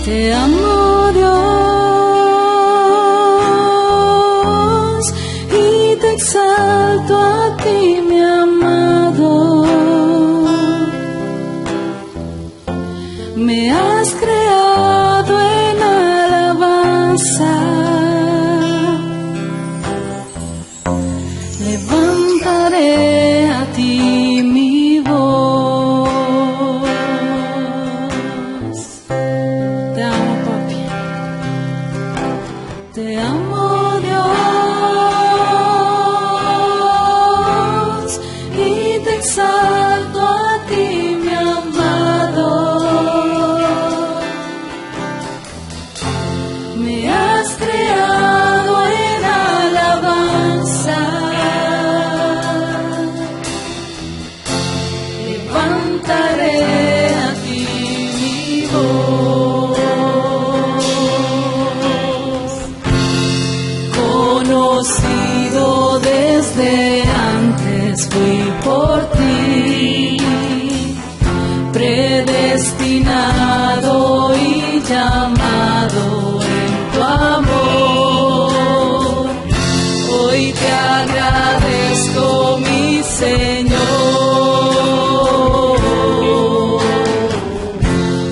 Te amo, Dios, y te exalto a ti, mi amado. Me has creado en alabanza. Levantaré a ti mi voz. Te amo, papi. Te amo, Dios, y te exalto a ti, mi amado. Me has creado en alabanza. Levantaré a ti mi voz. Conocido desde antes fui por ti, predestinado y llamado en tu amor. Hoy te agradezco, mi Señor.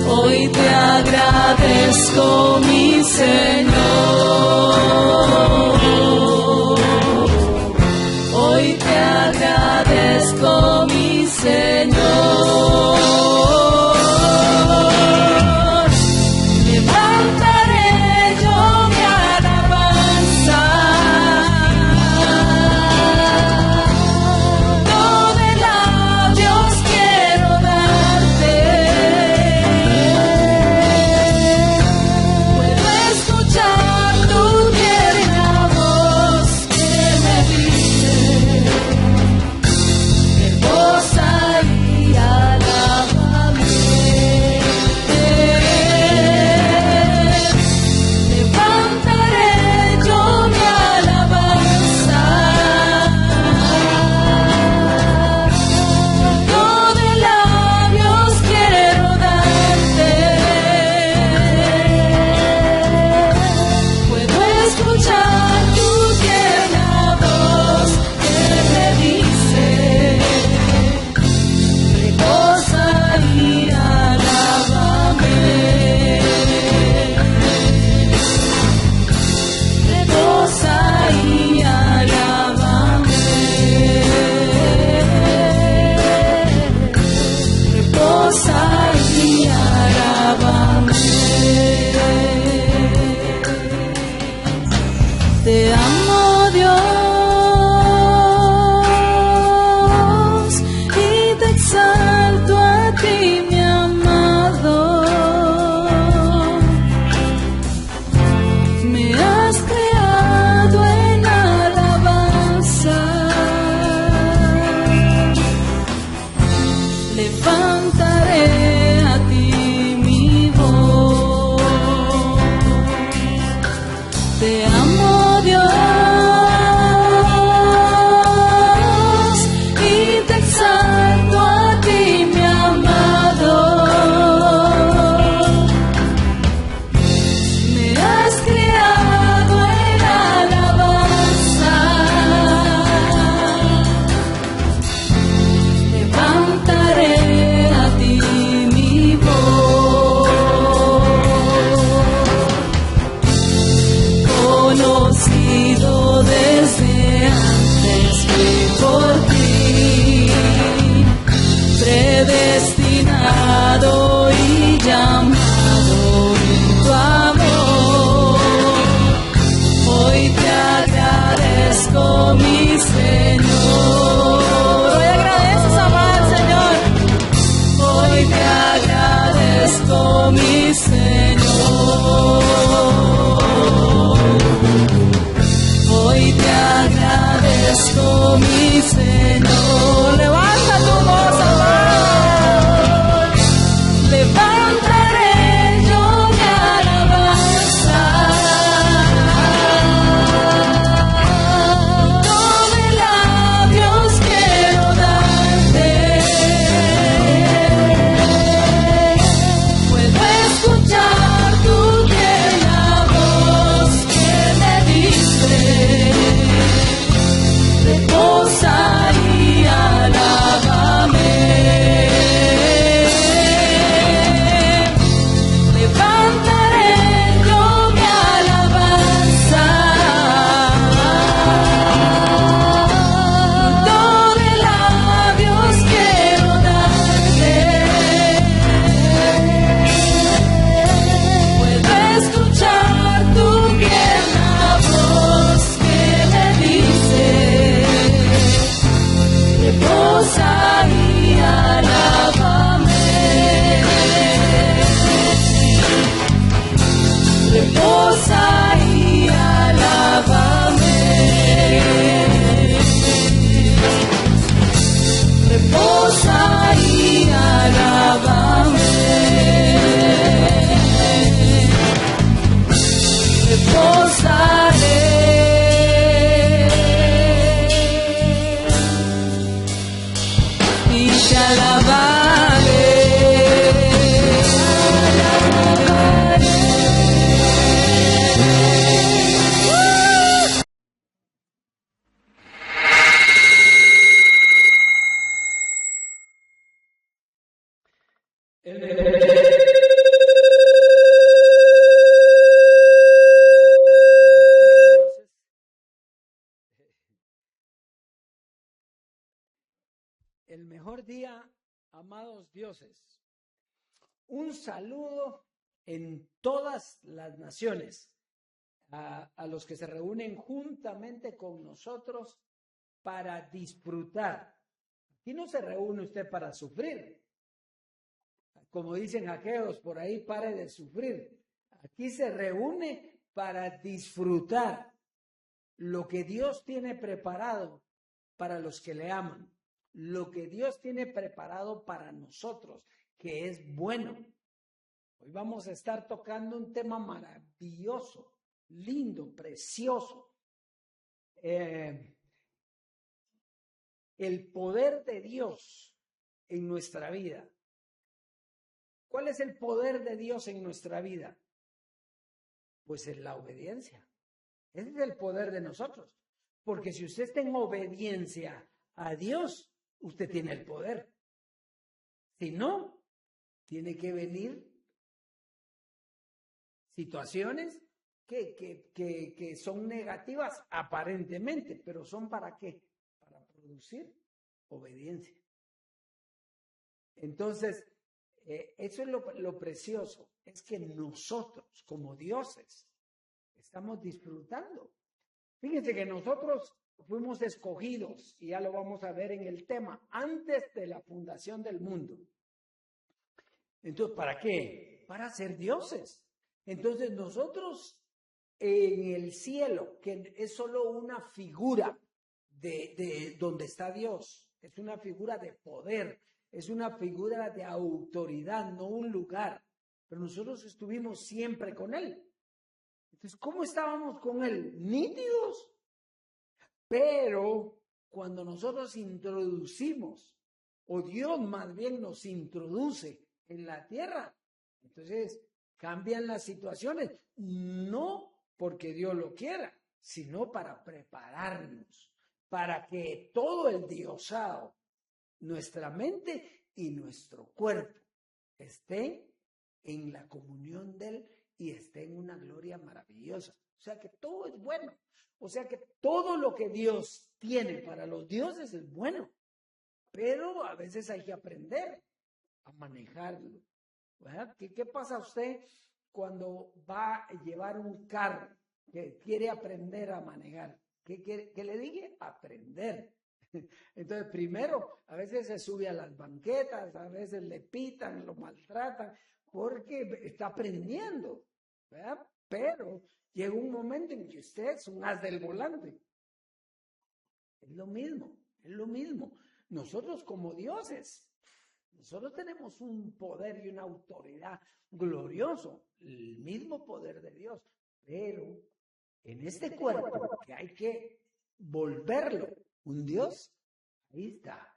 Hoy te agradezco, mi Señor. Hoy te agradezco, mi Señor. Levantaré yo mi alabanza. Todo de labios quiero darte. Puedo escuchar tu tierna voz que me dice: hermosa y alábame. Levantaré yo mi alabanza. Todo de labios quiero darte. Puedo escuchar tu tierna voz que me dice: reposa y alábame. Reposa y alábame. Reposa y alábame. Te amo, Dios, y te exalto a ti, mi amado. Me has creado en alabanza. Levantaré a ti mi voz. Te amo, Dios, y te exalto a ti, mi amado. Me has creado en alabanza. Levantaré a ti mi voz. Conocido desde antes fui por ti, predestinado y llamado en tu amor. Hoy te agradezco, mi Señor. Hoy agradeces, amado Señor. Hoy te agradezco, mi Señor. Hoy te agradezco, mi Señor. Levanta tu voz, amado. Levantaré yo mi alabanza. Todo de labios quiero darte. Puedo escuchar tu Buen día, amados dioses. Un saludo en todas las naciones a los que se reúnen juntamente con nosotros para disfrutar. Aquí no se reúne usted para sufrir. Como dicen aquellos por ahí, pare de sufrir. Aquí se reúne para disfrutar lo que Dios tiene preparado para los que le aman, lo que Dios tiene preparado para nosotros, que es bueno. Hoy vamos a estar tocando un tema maravilloso, lindo, precioso. El poder de Dios en nuestra vida. ¿Cuál es el poder de Dios en nuestra vida? Pues en la obediencia. Ese es el poder de nosotros. Porque si usted está en obediencia a Dios, usted tiene el poder. Si no, tiene que venir situaciones que son negativas aparentemente, pero ¿son para qué? Para producir obediencia. Entonces, eso es lo precioso, es que nosotros como dioses estamos disfrutando. Fíjense que nosotros fuimos escogidos, y ya lo vamos a ver en el tema, antes de la fundación del mundo. Entonces, ¿para qué? Para ser dioses. Entonces, nosotros en el cielo, que es solo una figura de donde está Dios, es una figura de poder, es una figura de autoridad, no un lugar. Pero nosotros estuvimos siempre con Él. Entonces, ¿cómo estábamos con Él? Nítidos. Pero cuando nosotros introducimos, o Dios más bien nos introduce en la tierra, entonces cambian las situaciones. No porque Dios lo quiera, sino para prepararnos, para que todo el diosado, nuestra mente y nuestro cuerpo, estén en la comunión de Él y estén en una gloria maravillosa. O sea que todo es bueno. O sea que todo lo que Dios tiene para los dioses es bueno. Pero a veces hay que aprender a manejarlo. ¿Qué pasa a usted cuando va a llevar un carro que quiere aprender a manejar? ¿Qué le dije? Aprender. Entonces, primero, a veces se sube a las banquetas, a veces le pitan, lo maltratan, porque está aprendiendo, ¿verdad? Pero llega un momento en que usted es un as del volante. Es lo mismo, es lo mismo. Nosotros como dioses, nosotros tenemos un poder y una autoridad glorioso, el mismo poder de Dios, pero en este cuerpo que hay que volverlo un Dios, ahí está,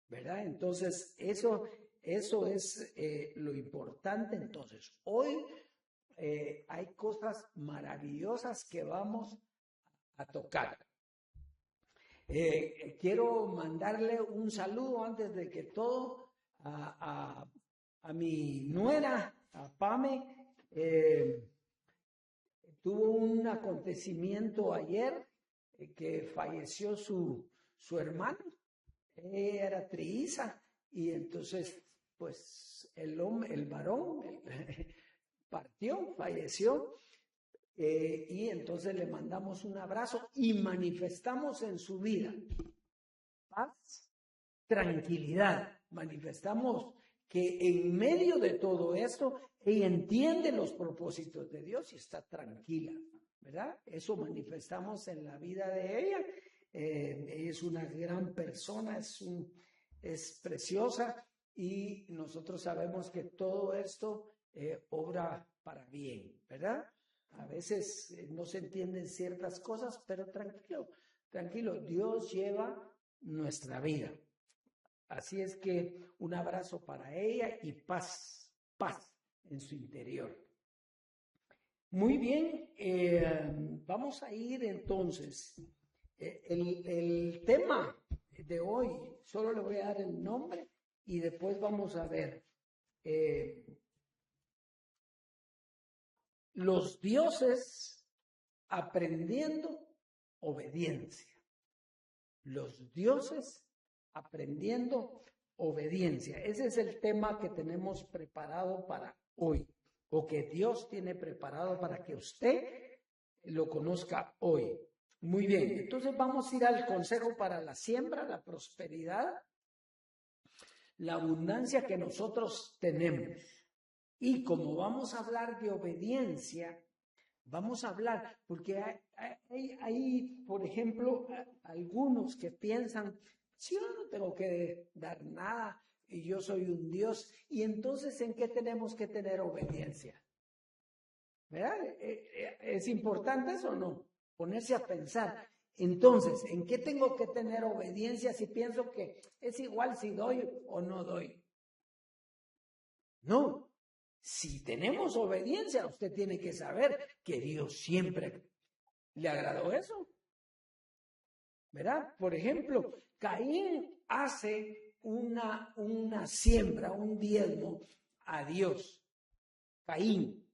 ¿verdad? Entonces, eso es lo importante. Entonces, hoy hay cosas maravillosas que vamos a tocar. Quiero mandarle un saludo antes de que todo a mi nuera, a Pame. Tuvo un acontecimiento ayer que falleció su hermano. Ella era trilliza y entonces pues el varón partió, falleció. Y entonces le mandamos un abrazo y manifestamos en su vida paz, tranquilidad. Manifestamos que en medio de todo esto, ella entiende los propósitos de Dios y está tranquila, ¿verdad? Eso manifestamos en la vida de ella. Ella es una gran persona, es preciosa y nosotros sabemos que todo esto obra para bien, ¿verdad? A veces no se entienden ciertas cosas, pero tranquilo, Dios lleva nuestra vida. Así es que un abrazo para ella y paz en su interior. Muy bien, vamos a ir entonces. El tema de hoy, solo le voy a dar el nombre y después vamos a ver. Los dioses aprendiendo obediencia. Los dioses aprendiendo obediencia. Ese es el tema que tenemos preparado para hoy, o que Dios tiene preparado para que usted lo conozca hoy. Muy bien, entonces vamos a ir al consejo para la siembra, la prosperidad, la abundancia que nosotros tenemos. Y como vamos a hablar de obediencia, vamos a hablar, porque hay, por ejemplo, algunos que piensan, si yo no tengo que dar nada y yo soy un Dios, y entonces ¿en qué tenemos que tener obediencia? ¿Verdad? ¿Es importante eso o no? Ponerse a pensar. Entonces, ¿en qué tengo que tener obediencia si pienso que es igual si doy o no doy? No. Si tenemos obediencia, usted tiene que saber que Dios siempre le agradó eso. ¿Verdad? Por ejemplo, Caín hace una siembra, un diezmo a Dios. Caín.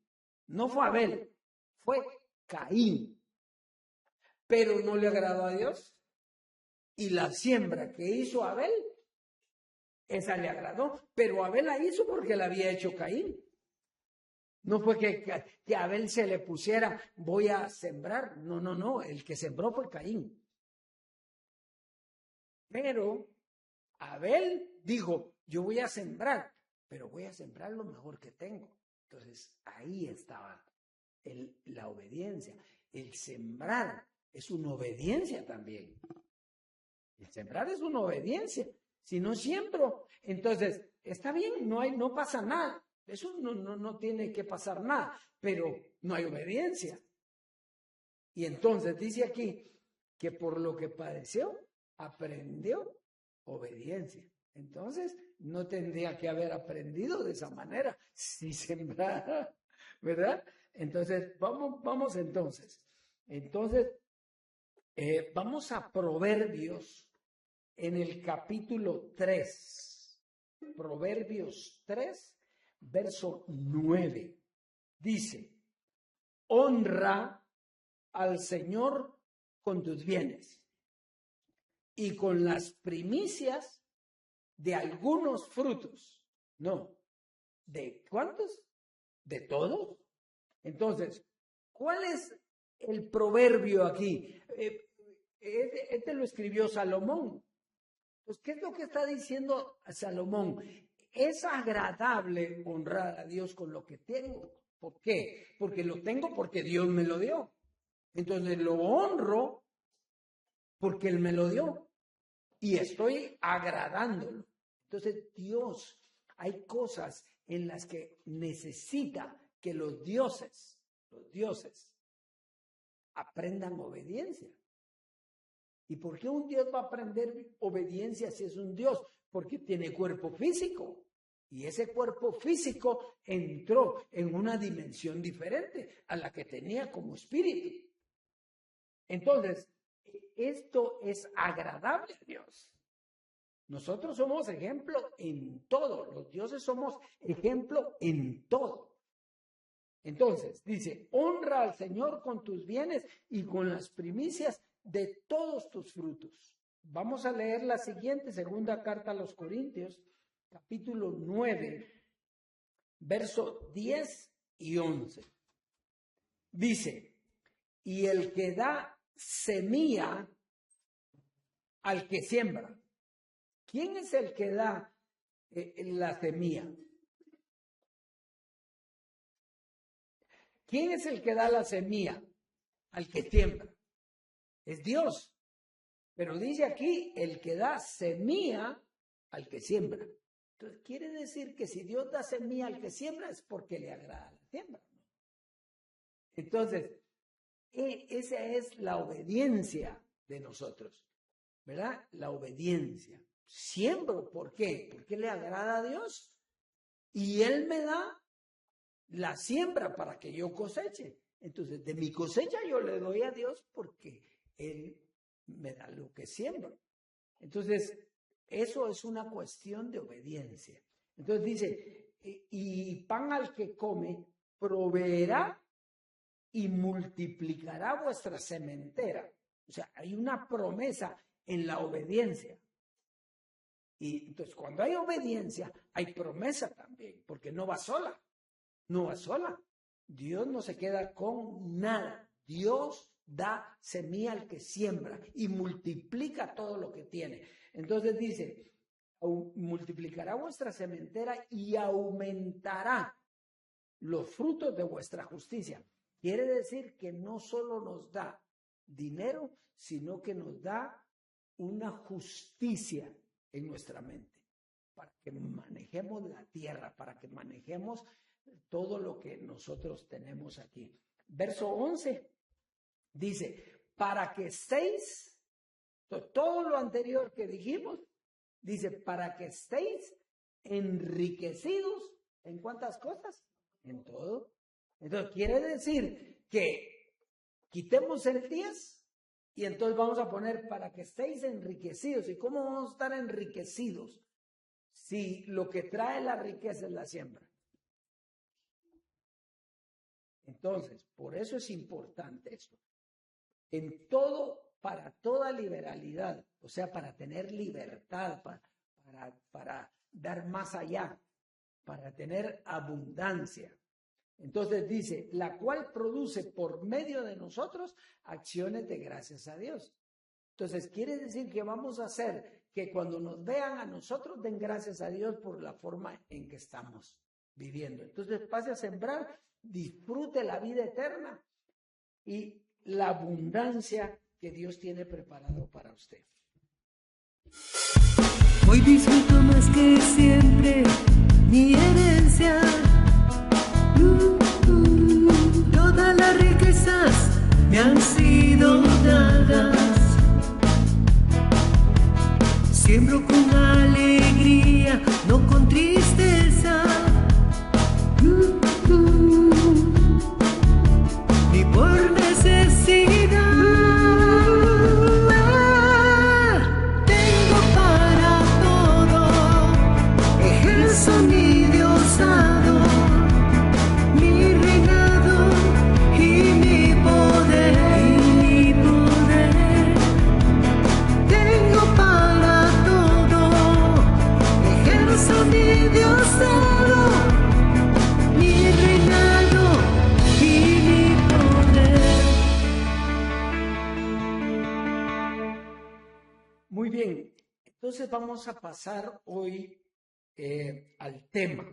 No fue Abel, fue Caín. Pero no le agradó a Dios. Y la siembra que hizo Abel, esa le agradó. Pero Abel la hizo porque la había hecho Caín. No fue que a Abel se le pusiera, voy a sembrar. No. El que sembró fue Caín. Pero Abel dijo, yo voy a sembrar, pero voy a sembrar lo mejor que tengo. Entonces, ahí estaba la obediencia. El sembrar es una obediencia también. El sembrar es una obediencia. Si no siembro, entonces, está bien, no pasa nada. Eso no tiene que pasar nada, pero no hay obediencia. Y entonces dice aquí que por lo que padeció, aprendió obediencia. Entonces, no tendría que haber aprendido de esa manera si sembrara, ¿verdad? Entonces, vamos entonces. Entonces, vamos a Proverbios en el capítulo 3. Proverbios 3. Verso 9, dice, honra al Señor con tus bienes y con las primicias de algunos frutos. No, ¿de cuántos? ¿De todos? Entonces, ¿cuál es el proverbio aquí? Este lo escribió Salomón. Pues, ¿qué es lo que está diciendo Salomón? Es agradable honrar a Dios con lo que tengo. ¿Por qué? Porque lo tengo porque Dios me lo dio. Entonces lo honro porque Él me lo dio. Y estoy agradándolo. Entonces Dios, hay cosas en las que necesita que los dioses aprendan obediencia. ¿Y por qué un Dios va a aprender obediencia si es un Dios? Porque tiene cuerpo físico. Y ese cuerpo físico entró en una dimensión diferente a la que tenía como espíritu. Entonces, esto es agradable a Dios. Nosotros somos ejemplo en todo. Los dioses somos ejemplo en todo. Entonces, dice, honra al Señor con tus bienes y con las primicias de todos tus frutos. Vamos a leer la siguiente, segunda carta a los Corintios, capítulo 9, verso 10 y 11. Dice, y el que da semilla al que siembra. ¿Quién es el que da la semilla? ¿Quién es el que da la semilla al que siembra? Es Dios. Pero dice aquí, el que da semilla al que siembra. Entonces, quiere decir que si Dios da semilla al que siembra es porque le agrada la siembra. Entonces, esa es la obediencia de nosotros, ¿verdad? La obediencia. Siembro, ¿por qué? Porque le agrada a Dios. Y Él me da la siembra para que yo coseche. Entonces, de mi cosecha yo le doy a Dios porque Él me da lo que siembro. Entonces, eso es una cuestión de obediencia. Entonces dice, y pan al que come proveerá y multiplicará vuestra sementera. O sea, hay una promesa en la obediencia. Y entonces cuando hay obediencia, hay promesa también, porque no va sola, no va sola. Dios no se queda con nada. Dios da semilla al que siembra y multiplica todo lo que tiene. Entonces dice, multiplicará vuestra sementera y aumentará los frutos de vuestra justicia. Quiere decir que no solo nos da dinero, sino que nos da una justicia en nuestra mente, para que manejemos la tierra, para que manejemos todo lo que nosotros tenemos aquí. Verso 11 dice, para que estéis, todo lo anterior que dijimos, dice, para que estéis enriquecidos, ¿en cuántas cosas? En todo. Entonces quiere decir que quitemos el 10 y entonces vamos a poner para que estéis enriquecidos. ¿Y cómo vamos a estar enriquecidos si lo que trae la riqueza es la siembra? Entonces, por eso es importante esto. En todo, para toda liberalidad, o sea, para tener libertad, para dar más allá, para tener abundancia. Entonces dice, la cual produce por medio de nosotros acciones de gracias a Dios. Entonces quiere decir que vamos a hacer que cuando nos vean a nosotros den gracias a Dios por la forma en que estamos viviendo. Entonces pase a sembrar, disfrute la vida eterna y la abundancia que Dios tiene preparado para usted. Hoy disfruto más que siempre mi herencia. Todas las riquezas me han sido dadas. Siembro con alegría, no con tristeza. Ni por necesidad. Tengo para todo, ejerzo mi diosado, mi reinado y mi poder. Tengo para todo, ejerzo mi diosado, mi reinado y mi poder. Muy bien, entonces vamos a pasar hoy al tema.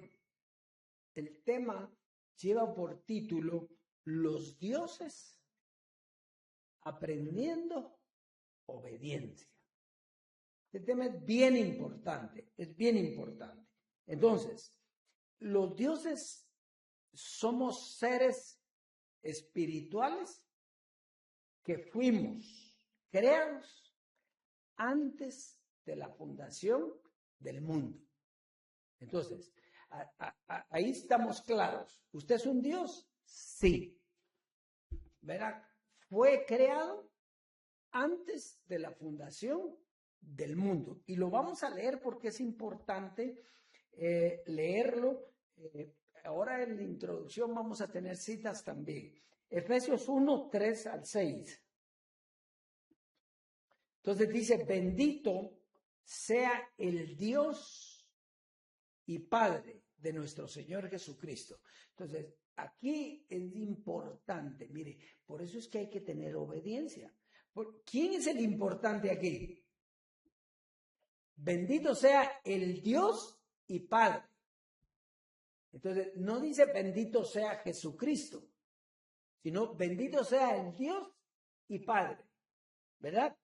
El tema lleva por título Los dioses aprendiendo obediencia. Este tema es bien importante, es bien importante. Entonces, los dioses somos seres espirituales que fuimos creados antes de la fundación del mundo. Entonces, ahí estamos claros. ¿Usted es un Dios? Sí. ¿Verdad? Fue creado antes de la fundación del mundo. Y lo vamos a leer porque es importante leerlo. Ahora en la introducción vamos a tener citas también. Efesios 1, 3 al 6. Entonces dice, bendito sea el Dios y Padre de nuestro Señor Jesucristo. Entonces, aquí es importante, mire, por eso es que hay que tener obediencia. ¿Quién es el importante aquí? Bendito sea el Dios y Padre. Entonces, no dice bendito sea Jesucristo, sino bendito sea el Dios y Padre, ¿verdad?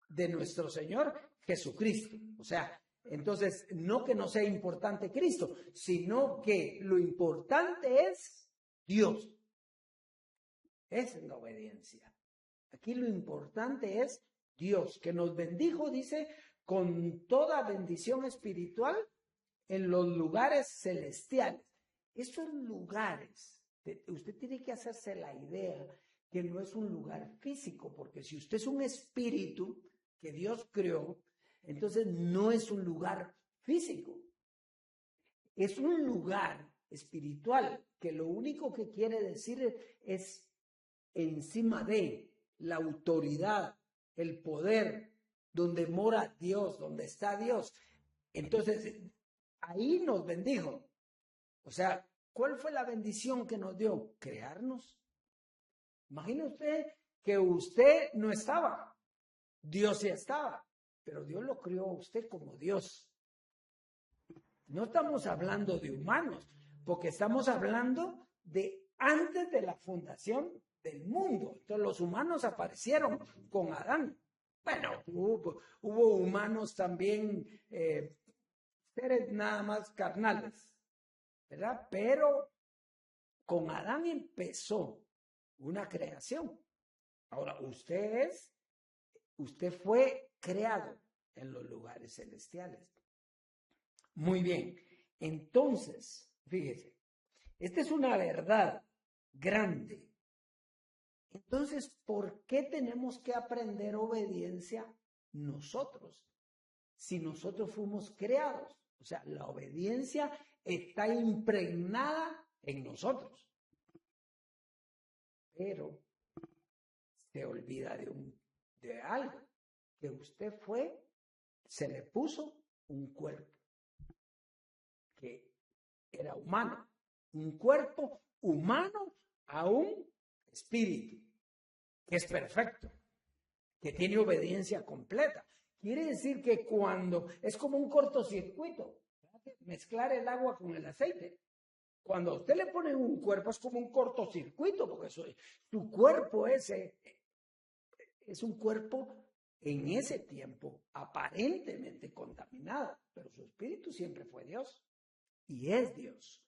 De nuestro Señor Jesucristo. O sea, entonces, no que no sea importante Cristo, sino que lo importante es Dios. Esa es la obediencia. Aquí lo importante es Dios, que nos bendijo, dice, con toda bendición espiritual en los lugares celestiales. Esos lugares, usted tiene que hacerse la idea que no es un lugar físico, porque si usted es un espíritu que Dios creó, entonces no es un lugar físico. Es un lugar espiritual que lo único que quiere decir es encima de la autoridad, el poder, donde mora Dios, donde está Dios. Entonces, ahí nos bendijo. O sea, ¿cuál fue la bendición que nos dio? Crearnos. Imagine usted que usted no estaba, Dios sí estaba, pero Dios lo creó a usted como Dios. No estamos hablando de humanos, porque estamos hablando de antes de la fundación del mundo. Entonces los humanos aparecieron con Adán. Bueno, hubo humanos también, seres nada más carnales, ¿verdad? Pero con Adán empezó una creación. Ahora, usted fue creado en los lugares celestiales. Muy bien. Entonces, fíjese, esta es una verdad grande. Entonces, ¿por qué tenemos que aprender obediencia nosotros? Si nosotros fuimos creados. O sea, la obediencia está impregnada en nosotros. Pero se olvida de algo, que usted se le puso un cuerpo que era humano, un cuerpo humano a un espíritu que es perfecto, que tiene obediencia completa. Quiere decir que cuando es como un cortocircuito, mezclar el agua con el aceite. Cuando a usted le pone un cuerpo es como un cortocircuito, porque su cuerpo ese es un cuerpo en ese tiempo aparentemente contaminado, pero su espíritu siempre fue Dios y es Dios.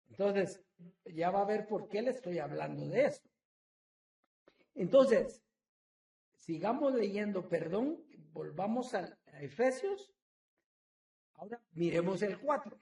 Entonces, ya va a ver por qué le estoy hablando de esto. Entonces, sigamos leyendo, volvamos a Efesios. Ahora miremos el 4.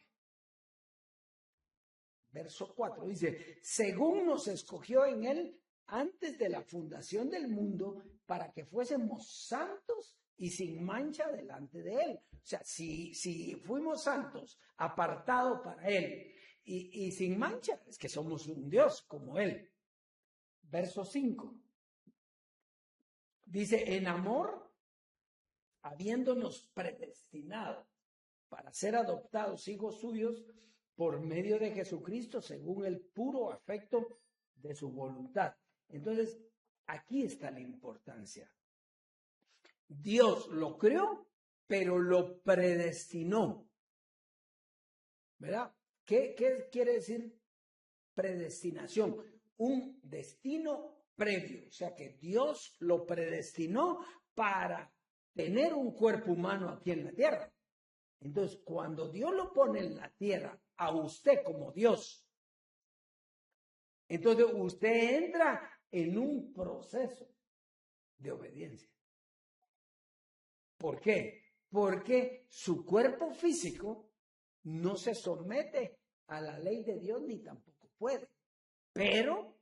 Verso 4 dice, según nos escogió en él antes de la fundación del mundo para que fuésemos santos y sin mancha delante de él. O sea, si fuimos santos, apartados para él y sin mancha, es que somos un Dios como él. Verso 5 dice, en amor, habiéndonos predestinado para ser adoptados hijos suyos por medio de Jesucristo, según el puro afecto de su voluntad. Entonces, aquí está la importancia. Dios lo creó, pero lo predestinó. ¿Verdad? ¿Qué quiere decir predestinación? Un destino previo. O sea que Dios lo predestinó para tener un cuerpo humano aquí en la tierra. Entonces, cuando Dios lo pone en la tierra, a usted como Dios, entonces usted entra en un proceso de obediencia. ¿Por qué? Porque su cuerpo físico no se somete a la ley de Dios ni tampoco puede. Pero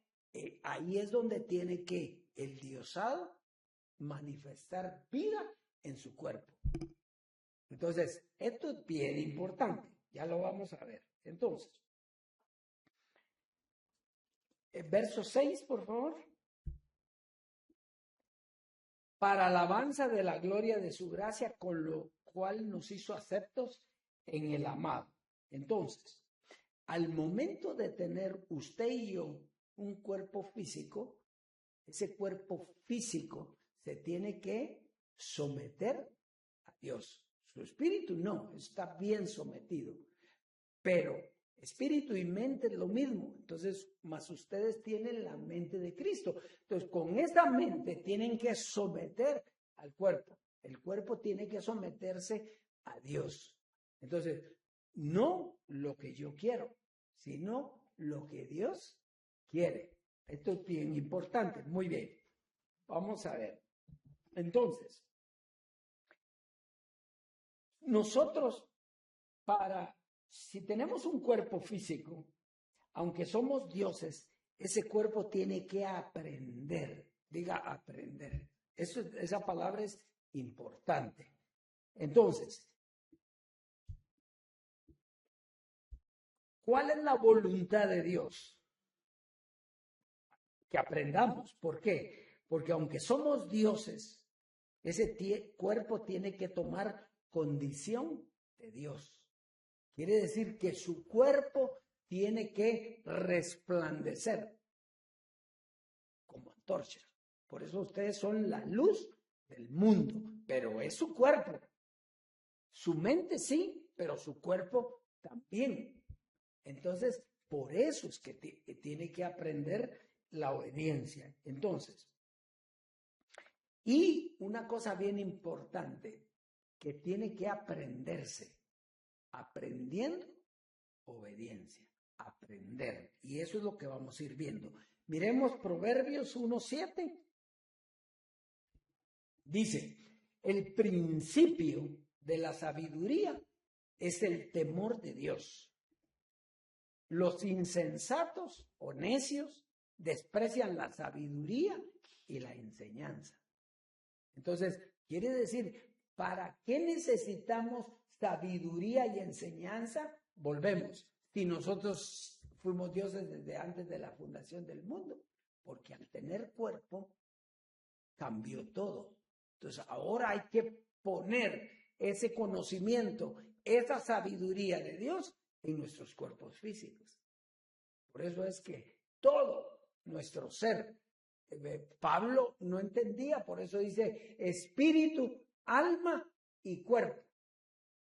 ahí es donde tiene que el diosado manifestar vida en su cuerpo. Entonces, esto es bien importante. Ya lo vamos a ver. Entonces, verso 6, por favor. Para alabanza de la gloria de su gracia, con lo cual nos hizo aceptos en el amado. Entonces, al momento de tener usted y yo un cuerpo físico, ese cuerpo físico se tiene que someter a Dios. Su espíritu no, está bien sometido, pero espíritu y mente es lo mismo. Entonces, más ustedes tienen la mente de Cristo. Entonces, con esa mente tienen que someter al cuerpo. El cuerpo tiene que someterse a Dios. Entonces, no lo que yo quiero, sino lo que Dios quiere. Esto es bien importante. Muy bien. Vamos a ver. Entonces, nosotros si tenemos un cuerpo físico, aunque somos dioses, ese cuerpo tiene que aprender. Diga aprender. Esa palabra es importante. Entonces, ¿cuál es la voluntad de Dios? Que aprendamos. ¿Por qué? Porque aunque somos dioses, Ese cuerpo tiene que tomar condición de Dios. Quiere decir que su cuerpo tiene que resplandecer como antorchas. Por eso ustedes son la luz del mundo, pero es su cuerpo. Su mente sí, pero su cuerpo también. Entonces, por eso es que tiene que aprender la obediencia. Entonces, y una cosa bien importante que tiene que aprenderse, aprendiendo obediencia, aprender. Y eso es lo que vamos a ir viendo. Miremos Proverbios 1:7. Dice, el principio de la sabiduría es el temor de Dios. Los insensatos o necios desprecian la sabiduría y la enseñanza. Entonces, quiere decir, ¿para qué necesitamos sabiduría y enseñanza? Volvemos. Si nosotros fuimos dioses desde antes de la fundación del mundo, porque al tener cuerpo cambió todo. Entonces, ahora hay que poner ese conocimiento, esa sabiduría de Dios en nuestros cuerpos físicos. Por eso es que todo nuestro ser, Pablo no entendía, por eso dice espíritu, alma y cuerpo.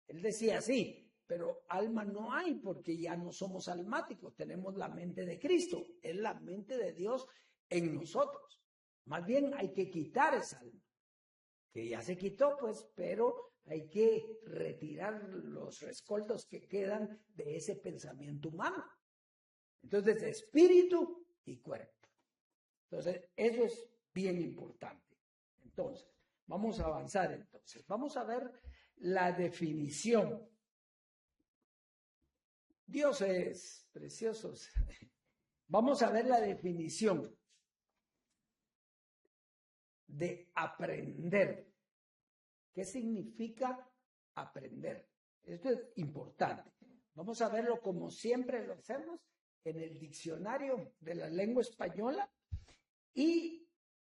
Él decía sí, pero alma no hay porque ya no somos almáticos, tenemos la mente de Cristo, es la mente de Dios en nosotros. Más bien hay que quitar esa alma, que ya se quitó pues, pero hay que retirar los rescoldos que quedan de ese pensamiento humano. Entonces, espíritu y cuerpo. Entonces, eso es bien importante. Entonces, vamos a avanzar entonces. Vamos a ver la definición. Dios es precioso. Vamos a ver la definición de aprender. ¿Qué significa aprender? Esto es importante. Vamos a verlo como siempre lo hacemos en el diccionario de la lengua española y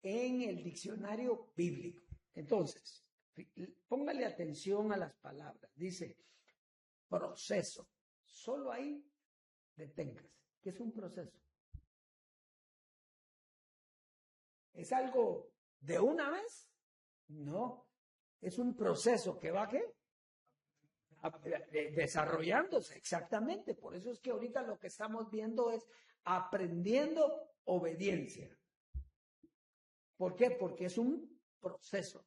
en el diccionario bíblico. Entonces, póngale atención a las palabras. Dice proceso. Solo ahí deténgase. ¿Qué es un proceso? ¿Es algo de una vez? No. Es un proceso que va ¿qué? Desarrollándose, exactamente. Por eso es que ahorita lo que estamos viendo es aprendiendo obediencia. ¿Por qué? Porque es un proceso,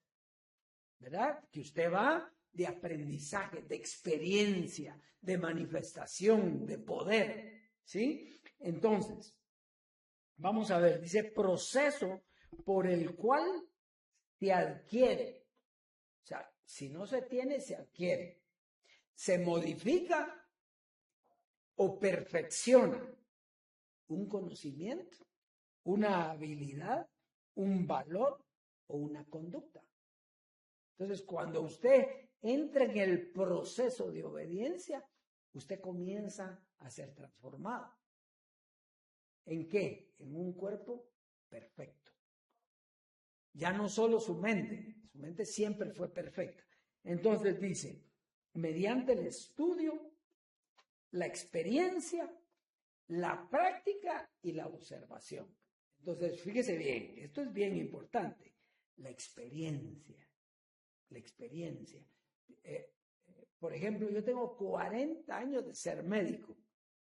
¿verdad? Que usted va de aprendizaje, de experiencia, de manifestación, de poder, ¿sí? Entonces, vamos a ver, dice proceso por el cual se adquiere. O sea, si no se tiene, se adquiere. Se modifica o perfecciona un conocimiento, una habilidad, un valor o una conducta. Entonces, cuando usted entra en el proceso de obediencia, usted comienza a ser transformado. ¿En qué? En un cuerpo perfecto. Ya no solo su mente siempre fue perfecta. Entonces dice, mediante el estudio, la experiencia, la práctica y la observación. Entonces, fíjese bien, esto es bien importante, la experiencia. Por ejemplo, yo tengo 40 años de ser médico,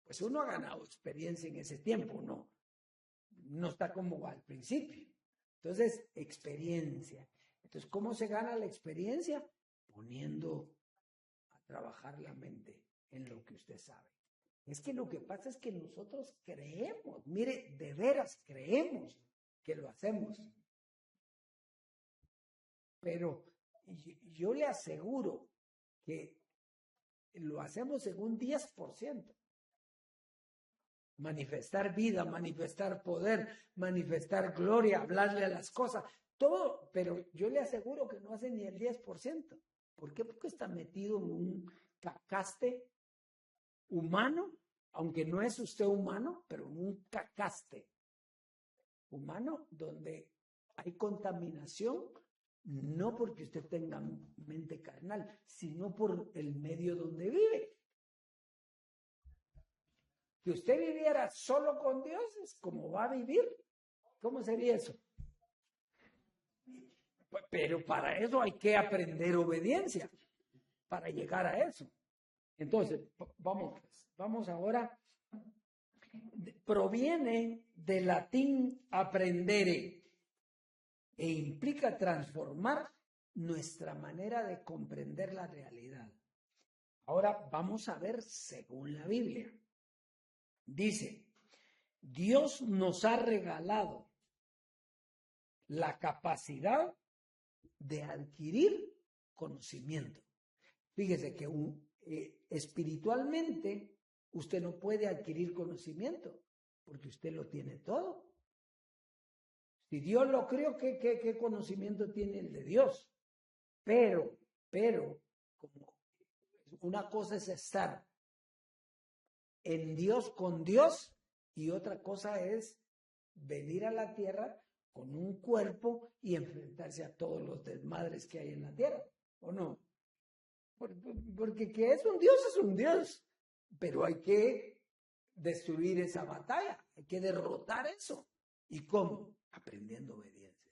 pues uno ha ganado experiencia en ese tiempo, no está como al principio. Entonces, experiencia. Entonces, ¿cómo se gana la experiencia? Poniendo a trabajar la mente en lo que usted sabe. Es que lo que pasa es que nosotros creemos, mire, de veras creemos que lo hacemos. Pero yo le aseguro que lo hacemos en un 10%. Manifestar vida, manifestar poder, manifestar gloria, hablarle a las cosas, todo, pero yo le aseguro que no hace ni el 10%. ¿Por qué? Porque está metido en un cacaste humano, aunque no es usted humano, pero en un cacaste humano donde hay contaminación no porque usted tenga mente carnal, sino por el medio donde vive. Que usted viviera solo con Dios es como va a vivir. ¿Cómo sería eso? Pero para eso hay que aprender obediencia, para llegar a eso. Entonces, vamos ahora. Proviene del latín aprendere e implica transformar nuestra manera de comprender la realidad. Ahora vamos a ver según la Biblia. Dice, Dios nos ha regalado la capacidad de adquirir conocimiento. Fíjese que espiritualmente usted no puede adquirir conocimiento porque usted lo tiene todo. Si Dios lo creó, ¿qué conocimiento tiene el de Dios? Pero, como una cosa es estar en Dios con Dios y otra cosa es venir a la tierra con un cuerpo y enfrentarse a todos los desmadres que hay en la tierra, ¿o no? Porque que es un Dios, pero hay que destruir esa batalla, hay que derrotar eso. ¿Y cómo? Aprendiendo obediencia,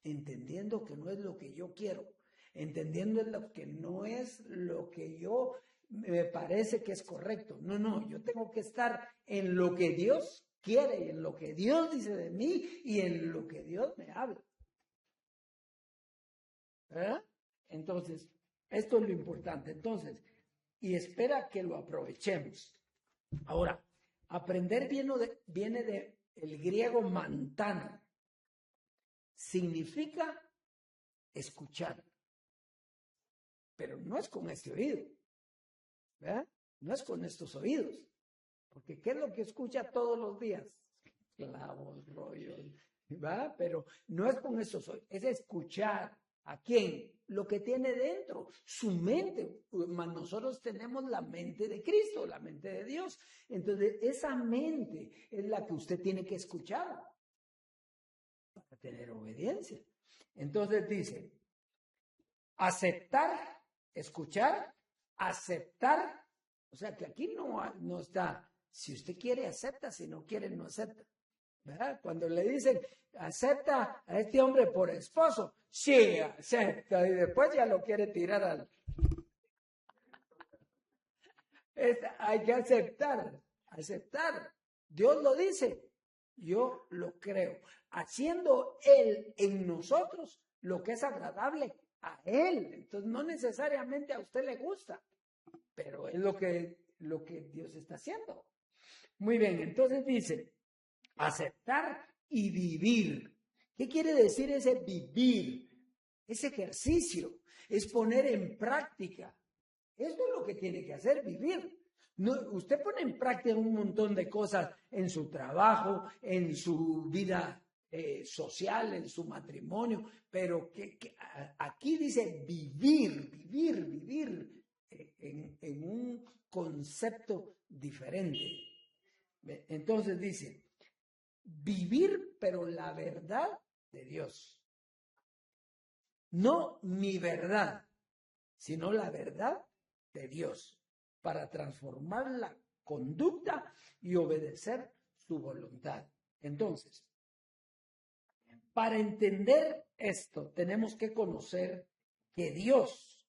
entendiendo que no es lo que yo quiero, entendiendo lo que no es lo que yo me parece que es correcto. No, yo tengo que estar en lo que Dios quiere, en lo que Dios dice de mí y en lo que Dios me habla. ¿Verdad? Entonces, esto es lo importante. Entonces, y espera que lo aprovechemos. Ahora, aprender viene de el griego mantano. Significa escuchar. Pero no es con este oído. ¿Verdad? No es con estos oídos. Porque ¿qué es lo que escucha todos los días? Clavos, rollos, ¿verdad? Pero no es con estos oídos. Es escuchar. ¿A quién? Lo que tiene dentro, su mente. Nosotros tenemos la mente de Cristo, la mente de Dios. Entonces, esa mente es la que usted tiene que escuchar para tener obediencia. Entonces dice, aceptar, escuchar, aceptar. O sea que aquí no está, si usted quiere, acepta, si no quiere, no acepta. ¿Verdad? Cuando le dicen, acepta a este hombre por esposo, sí, acepta, y después ya lo quiere tirar al... hay que aceptar. Dios lo dice, yo lo creo. Haciendo Él en nosotros lo que es agradable a Él. Entonces no necesariamente a usted le gusta, pero es lo que Dios está haciendo. Muy bien, entonces dice, aceptar y vivir. ¿Qué quiere decir ese vivir? Es ejercicio, es poner en práctica. Eso es lo que tiene que hacer, vivir. No, usted pone en práctica un montón de cosas en su trabajo, en su vida social, en su matrimonio, pero aquí dice vivir en un concepto diferente. Entonces dice, vivir, pero la verdad de Dios. No mi verdad, sino la verdad de Dios, para transformar la conducta y obedecer su voluntad. Entonces, para entender esto, tenemos que conocer que Dios,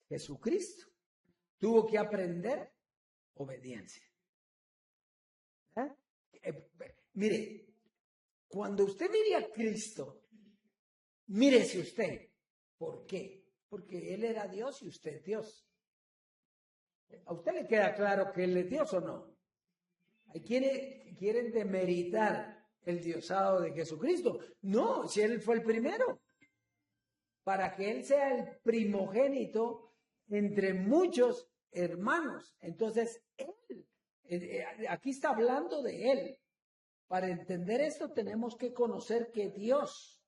Jesucristo, tuvo que aprender obediencia. Mire, cuando usted mire a Cristo, mírese usted. ¿Por qué? Porque Él era Dios y usted es Dios. ¿A usted le queda claro que Él es Dios o no? Hay quienes quieren demeritar el diosado de Jesucristo. No, si Él fue el primero. Para que Él sea el primogénito entre muchos hermanos. Entonces, Él, aquí está hablando de Él. Para entender esto tenemos que conocer que Dios,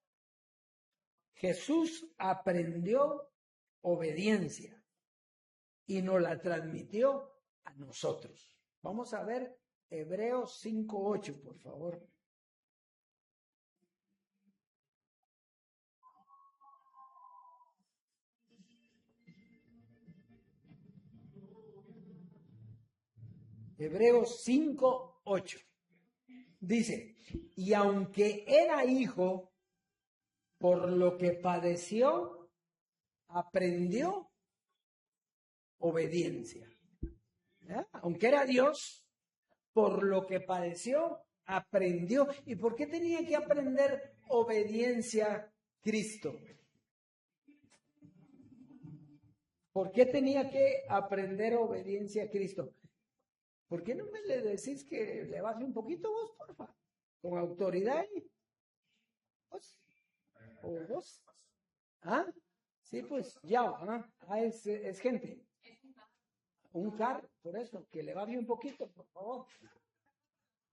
Jesús, aprendió obediencia y nos la transmitió a nosotros. Vamos a ver Hebreos 5:8, por favor. Hebreos 5:8. Dice, y aunque era hijo, por lo que padeció, aprendió obediencia. ¿Ya? Aunque era Dios, por lo que padeció, aprendió. ¿Y por qué tenía que aprender obediencia Cristo? ¿Por qué tenía que aprender obediencia a Cristo? ¿Por qué no me le decís que le baje un poquito vos, porfa? Con autoridad. ¿Vos? ¿O vos? ¿Ah? Sí, pues ya, ¿ah? Es gente. Un carro, por eso, que le baje un poquito, por favor.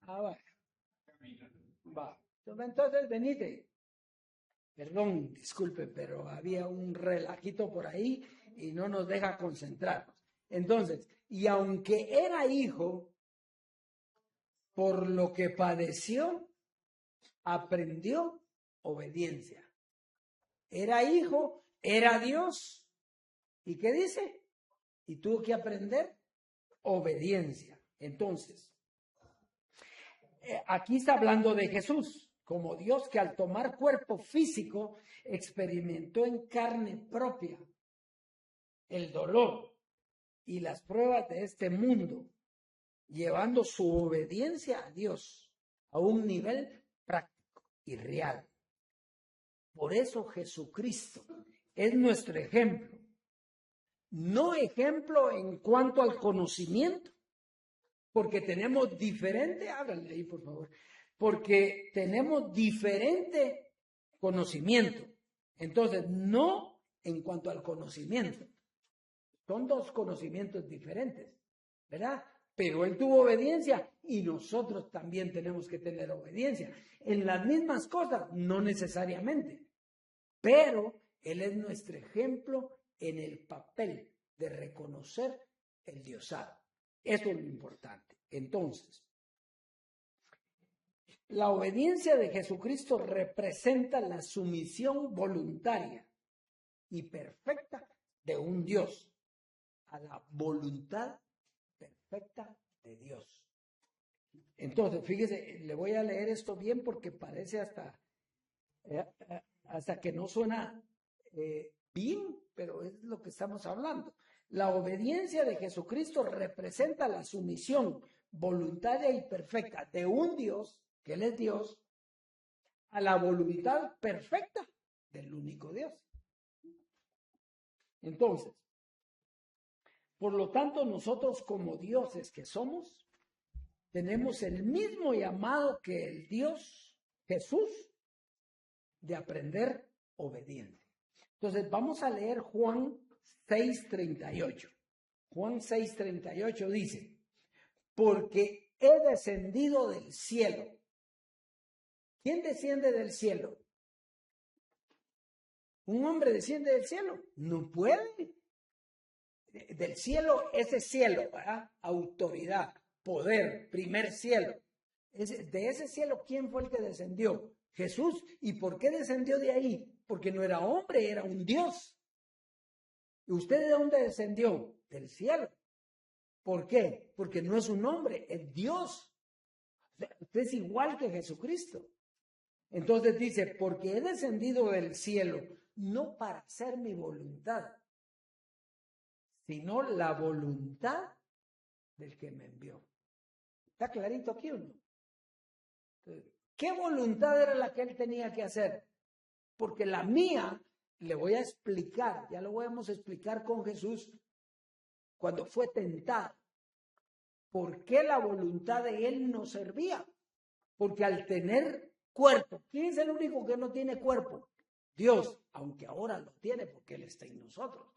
Va. Va. Entonces, venite. Perdón, disculpe, pero había un relajito por ahí y no nos deja concentrarnos. Entonces, y aunque era hijo, por lo que padeció, aprendió obediencia. Era hijo, era Dios. ¿Y qué dice? Y tuvo que aprender obediencia. Entonces, aquí está hablando de Jesús como Dios que al tomar cuerpo físico experimentó en carne propia el dolor y las pruebas de este mundo, llevando su obediencia a Dios a un nivel práctico y real. Por eso Jesucristo es nuestro ejemplo. No ejemplo en cuanto al conocimiento, porque tenemos diferente, háblenle ahí por favor, porque tenemos diferente conocimiento. Entonces, no en cuanto al conocimiento. Son dos conocimientos diferentes, ¿verdad? Pero él tuvo obediencia y nosotros también tenemos que tener obediencia. En las mismas cosas, no necesariamente, pero él es nuestro ejemplo en el papel de reconocer el diosado. Eso es lo importante. Entonces, la obediencia de Jesucristo representa la sumisión voluntaria y perfecta de un Dios a la voluntad perfecta de Dios. Entonces, fíjese, le voy a leer esto bien porque parece hasta que no suena bien, pero es lo que estamos hablando. La obediencia de Jesucristo representa la sumisión voluntaria y perfecta de un Dios, que Él es Dios, a la voluntad perfecta del único Dios. Entonces, por lo tanto, nosotros como dioses que somos, tenemos el mismo llamado que el Dios Jesús de aprender obediencia. Entonces, vamos a leer Juan 6:38. Juan 6:38 dice, porque he descendido del cielo. ¿Quién desciende del cielo? ¿Un hombre desciende del cielo? No puede. Del cielo, ese cielo, ¿verdad? Autoridad, poder, primer cielo. De ese cielo, ¿quién fue el que descendió? Jesús. ¿Y por qué descendió de ahí? Porque no era hombre, era un Dios. ¿Y usted de dónde descendió? Del cielo. ¿Por qué? Porque no es un hombre, es Dios. Usted es igual que Jesucristo. Entonces dice, porque he descendido del cielo, no para hacer mi voluntad, sino la voluntad del que me envió. ¿Está clarito aquí o no? ¿Qué voluntad era la que él tenía que hacer? Porque la mía, le voy a explicar, ya lo vamos a explicar con Jesús, cuando fue tentado. ¿Por qué la voluntad de él no servía? Porque al tener cuerpo, ¿quién es el único que no tiene cuerpo? Dios, aunque ahora lo tiene porque Él está en nosotros.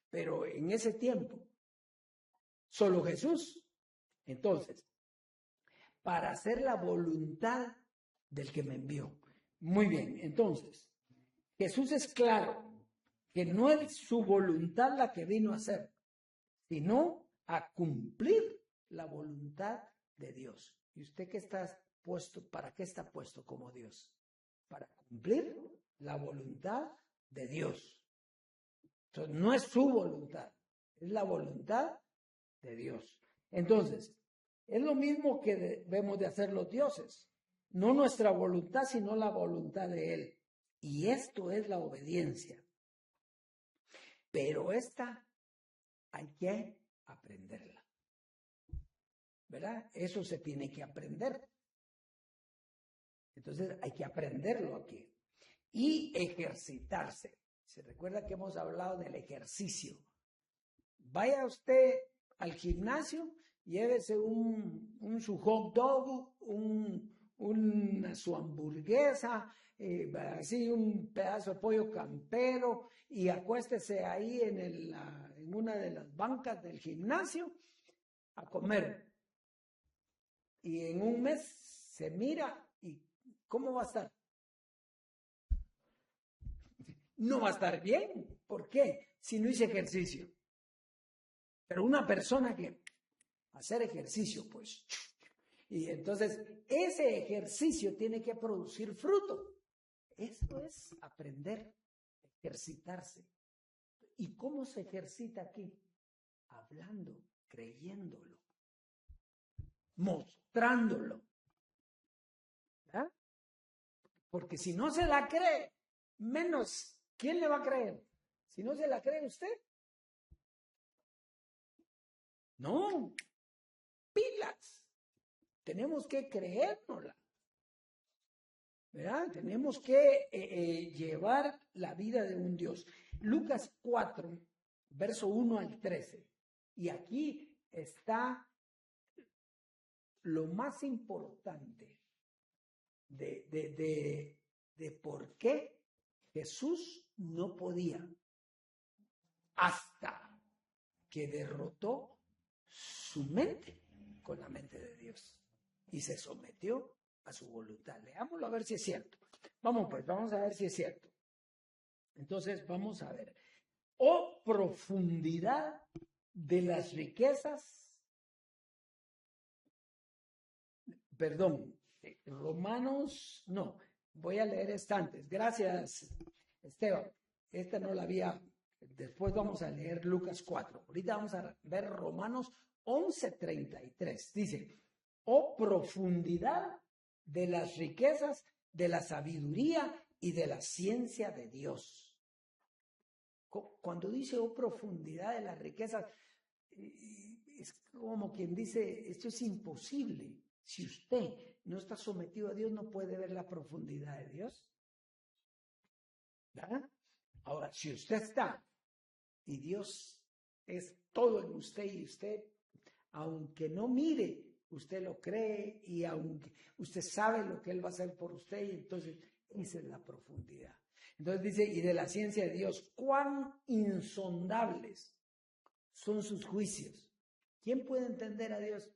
Pero en ese tiempo, solo Jesús. Entonces, para hacer la voluntad del que me envió. Muy bien, entonces, Jesús es claro que no es su voluntad la que vino a hacer, sino a cumplir la voluntad de Dios. ¿Y usted qué está puesto? ¿Para qué está puesto como Dios? Para cumplir la voluntad de Dios. Entonces, no es su voluntad, es la voluntad de Dios. Entonces, Es lo mismo que debemos de hacer los dioses. No nuestra voluntad, sino la voluntad de Él. Y esto es la obediencia. Pero esta hay que aprenderla. ¿Verdad? Eso se tiene que aprender. Entonces hay que aprenderlo aquí. Y ejercitarse. Se recuerda que hemos hablado del ejercicio. Vaya usted al gimnasio, llévese su hot dog, su hamburguesa, así un pedazo de pollo campero y acuéstese ahí en una de las bancas del gimnasio a comer. Y en un mes se mira y ¿cómo va a estar? No va a estar bien. ¿Por qué? Si no hice ejercicio. Pero una persona que hacer ejercicio, pues, y entonces ese ejercicio tiene que producir fruto. Eso es aprender, ejercitarse. ¿Y cómo se ejercita aquí? Hablando, creyéndolo, mostrándolo. ¿Verdad? Porque si no se la cree, menos, ¿quién le va a creer? Si no se la cree usted. No, pilas. Tenemos que creérnosla. ¿Verdad? Tenemos que llevar la vida de un Dios. Lucas 4, verso 1 al 13. Y aquí está lo más importante de por qué Jesús no podía hasta que derrotó su mente con la mente de Dios y se sometió a su voluntad. Leámoslo a ver si es cierto. Vamos a ver si es cierto. Entonces vamos a ver. Oh profundidad de las riquezas. Romanos, no, voy a leer esta antes. Gracias, Esteban. Esta no la había. Después vamos a leer Lucas 4. Ahorita vamos a ver Romanos 11:33. Dice, oh profundidad de las riquezas, de la sabiduría y de la ciencia de Dios. Cuando dice, oh profundidad de las riquezas, es como quien dice, esto es imposible. Si usted no está sometido a Dios, no puede ver la profundidad de Dios. ¿Verdad? Ahora, si usted está y Dios es todo en usted y usted, aunque no mire, usted lo cree y aunque usted sabe lo que Él va a hacer por usted, y entonces esa es la profundidad. Entonces dice, y de la ciencia de Dios, cuán insondables son sus juicios. ¿Quién puede entender a Dios?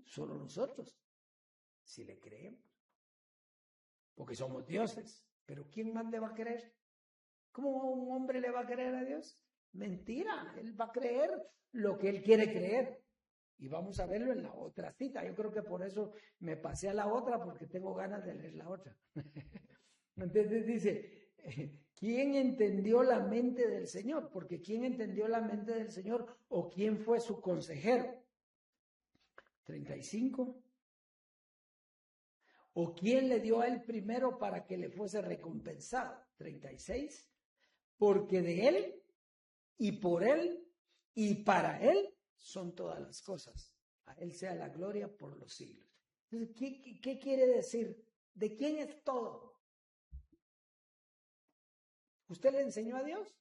Solo nosotros, si le creemos. Porque somos dioses. Pero ¿quién más le va a creer? ¿Cómo un hombre le va a creer a Dios? Mentira, él va a creer lo que él quiere creer. Y vamos a verlo en la otra cita. Yo creo que por eso me pasé a la otra, porque tengo ganas de leer la otra. Entonces dice, ¿quién entendió la mente del Señor? Porque ¿quién entendió la mente del Señor? ¿O quién fue su consejero? 35. ¿O quién le dio a él primero para que le fuese recompensado? 36. Porque de él y por él y para él son todas las cosas. A él sea la gloria por los siglos. Entonces, ¿qué quiere decir? ¿De quién es todo? ¿Usted le enseñó a Dios?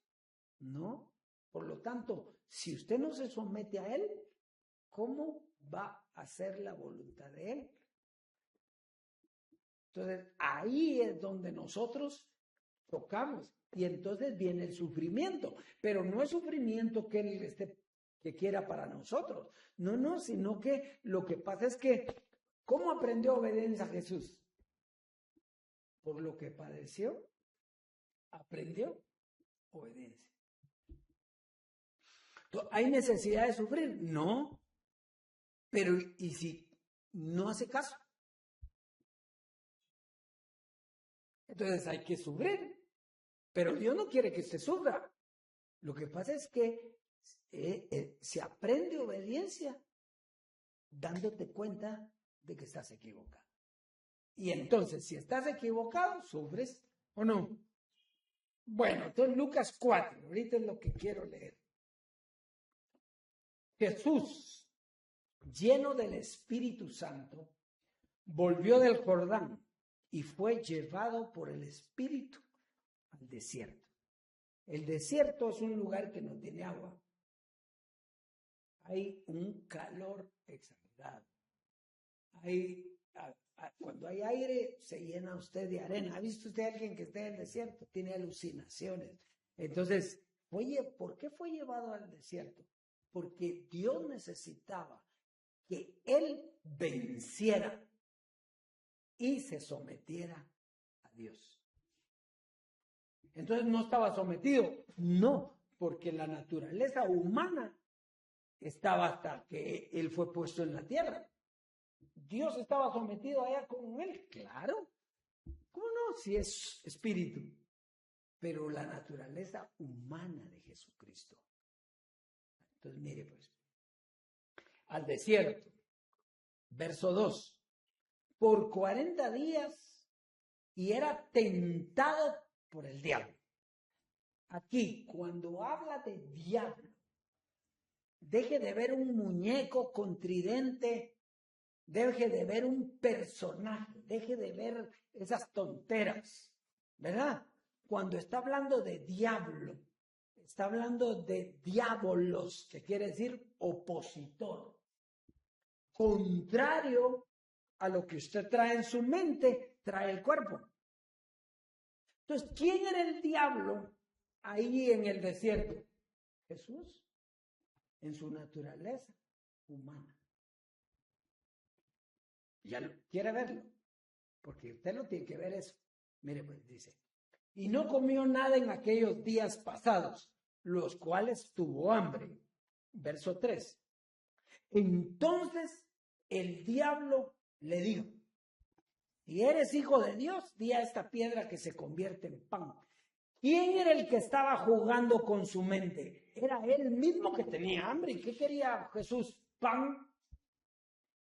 No. Por lo tanto, si usted no se somete a Él, ¿cómo va a hacer la voluntad de Él? Entonces, ahí es donde nosotros tocamos. Y entonces viene el sufrimiento. Pero no es sufrimiento que Él que quiera para nosotros. No, sino que lo que pasa es que, ¿cómo aprendió obediencia a Jesús? Por lo que padeció, aprendió obediencia. Entonces, ¿hay necesidad de sufrir? No. Pero, ¿y si no hace caso? Entonces hay que sufrir. Pero Dios no quiere que usted sufra. Lo que pasa es que se aprende obediencia dándote cuenta de que estás equivocado. Y entonces, si estás equivocado, sufres o no. Bueno, entonces Lucas 4, ahorita es lo que quiero leer. Jesús, lleno del Espíritu Santo, volvió del Jordán y fue llevado por el Espíritu al desierto. El desierto es un lugar que no tiene agua. Hay un calor exagerado. Cuando hay aire, se llena usted de arena. ¿Ha visto usted a alguien que esté en el desierto? Tiene alucinaciones. Entonces, oye, ¿por qué fue llevado al desierto? Porque Dios necesitaba que él venciera y se sometiera a Dios. Entonces no estaba sometido, no, porque la naturaleza humana estaba hasta que él fue puesto en la tierra. Dios estaba sometido allá con él, claro. ¿Cómo no? Si es espíritu. Pero la naturaleza humana de Jesucristo. Entonces mire pues, al desierto, verso 2, por 40 días y era tentado por el diablo. Aquí, cuando habla de diablo, deje de ver un muñeco con tridente, deje de ver un personaje, deje de ver esas tonteras, ¿verdad? Cuando está hablando de diablo, está hablando de diabolos, que quiere decir opositor, contrario a lo que usted trae en su mente, trae el cuerpo. Entonces, ¿quién era el diablo ahí en el desierto? Jesús, en su naturaleza humana. Ya quiere verlo, porque usted lo tiene que ver eso. Mire, pues dice, y no comió nada en aquellos días pasados, los cuales tuvo hambre. Verso 3. Entonces el diablo le dijo, si eres hijo de Dios, di a esta piedra que se convierte en pan. ¿Quién era el que estaba jugando con su mente? Era él mismo que tenía hambre. ¿Y qué quería Jesús? Pan.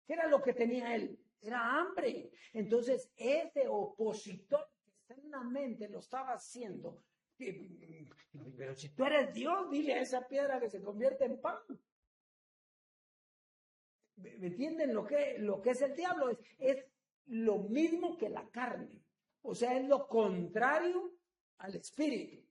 ¿Qué era lo que tenía él? Era hambre. Entonces ese opositor que está en la mente lo estaba haciendo. Pero si tú eres Dios, dile a esa piedra que se convierte en pan. ¿Me entienden lo que es el diablo? Es lo mismo que la carne. O sea, es lo contrario al espíritu.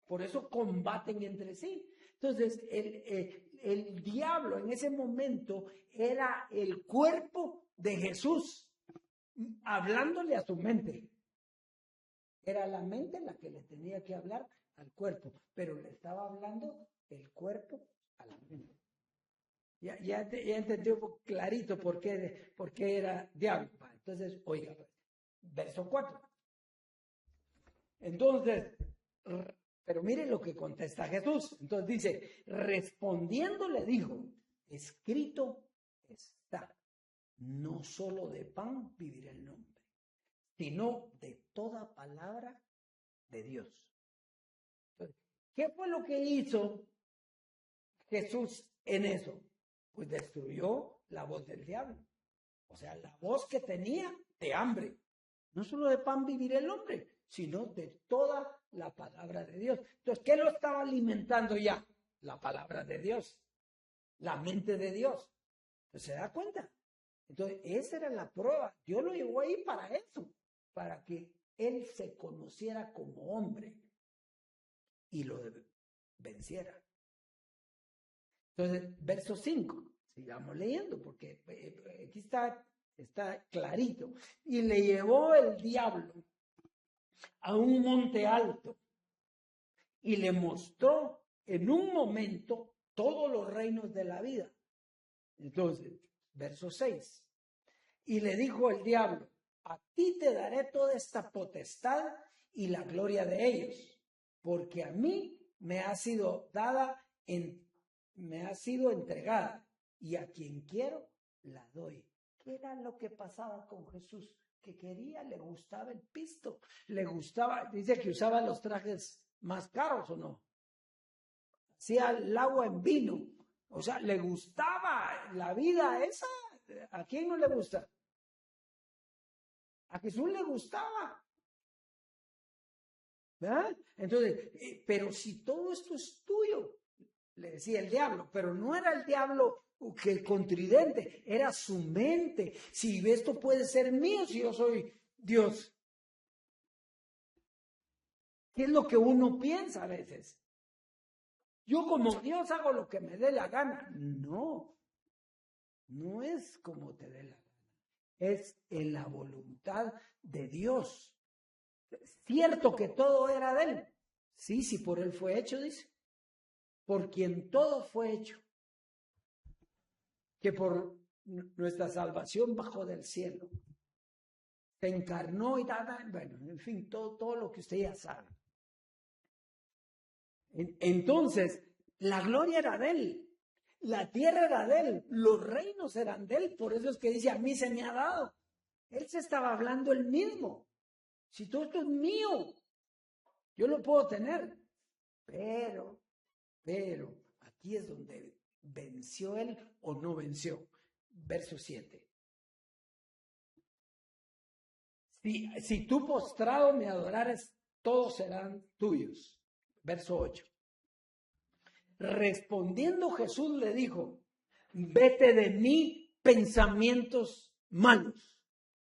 Por eso combaten entre sí. Entonces, el diablo en ese momento era el cuerpo de Jesús, hablándole a su mente. Era la mente la que le tenía que hablar al cuerpo, pero le estaba hablando el cuerpo a la mente. Ya entendió clarito por qué era diablo. Entonces, oiga, verso 4. Entonces, pero miren lo que contesta Jesús. Entonces dice, respondiendo le dijo, escrito está, no solo de pan vivirá el hombre, sino de toda palabra de Dios. Entonces, ¿qué fue lo que hizo Jesús en eso? Pues destruyó la voz del diablo. O sea, la voz que tenía de hambre. No solo de pan vivirá el hombre, sino de toda la palabra de Dios. Entonces, ¿qué lo estaba alimentando ya? La palabra de Dios, la mente de Dios. Entonces, ¿se da cuenta? Entonces, esa era la prueba. Dios lo llevó ahí para eso, para que él se conociera como hombre y lo venciera. Entonces, verso 5, sigamos leyendo, porque aquí está clarito. Y le llevó el diablo a un monte alto y le mostró en un momento todos los reinos de la vida. Entonces, verso 6, y le dijo el diablo, a ti te daré toda esta potestad y la gloria de ellos, porque a mí me ha sido entregada, y a quien quiero la doy. ¿Qué era lo que pasaba con Jesús? Que quería, le gustaba el pisto, le gustaba, dice que usaba los trajes más caros, ¿o no? Hacía el agua en vino, O sea, le gustaba la vida esa. ¿A quién no le gusta? A Jesús le gustaba. ¿Verdad? Entonces, pero si todo esto es tuyo, le decía el diablo, pero no era el diablo que contridente, era su mente. Si esto puede ser mío, si yo soy Dios. ¿Qué es lo que uno piensa a veces? Yo como Dios hago lo que me dé la gana. No, no es como te dé la gana. Es en la voluntad de Dios. Cierto que todo era de Él. Sí, sí, por Él fue hecho, dice. Por quien todo fue hecho. Que por nuestra salvación bajó del cielo. Se encarnó y bueno, en fin, todo lo que usted ya sabe. Entonces, la gloria era de Él. La tierra era de Él. Los reinos eran de Él. Por eso es que dice, a mí se me ha dado. Él se estaba hablando Él mismo. Si todo esto es mío, yo lo puedo tener. Pero, aquí es donde venció Él o no venció. Verso 7. Si tú postrado me adorares, todos serán tuyos. Verso 8. Respondiendo Jesús le dijo, vete de mí pensamientos malos.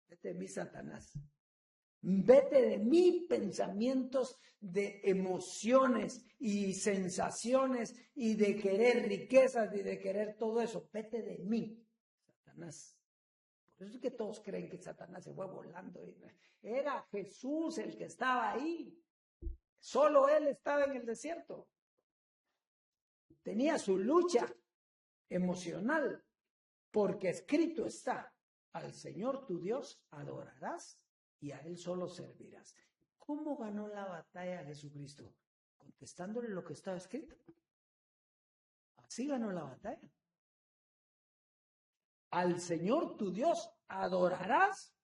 Vete de mí, Satanás. Vete de mí pensamientos de emociones y sensaciones y de querer riquezas y de querer todo eso. Vete de mí, Satanás. Por eso es que todos creen que Satanás se fue volando. Era Jesús el que estaba ahí. Solo Él estaba en el desierto. Tenía su lucha emocional, porque escrito está, al Señor tu Dios adorarás y a Él solo servirás. ¿Cómo ganó la batalla Jesucristo? Contestándole lo que estaba escrito. Así ganó la batalla. Al Señor tu Dios adorarás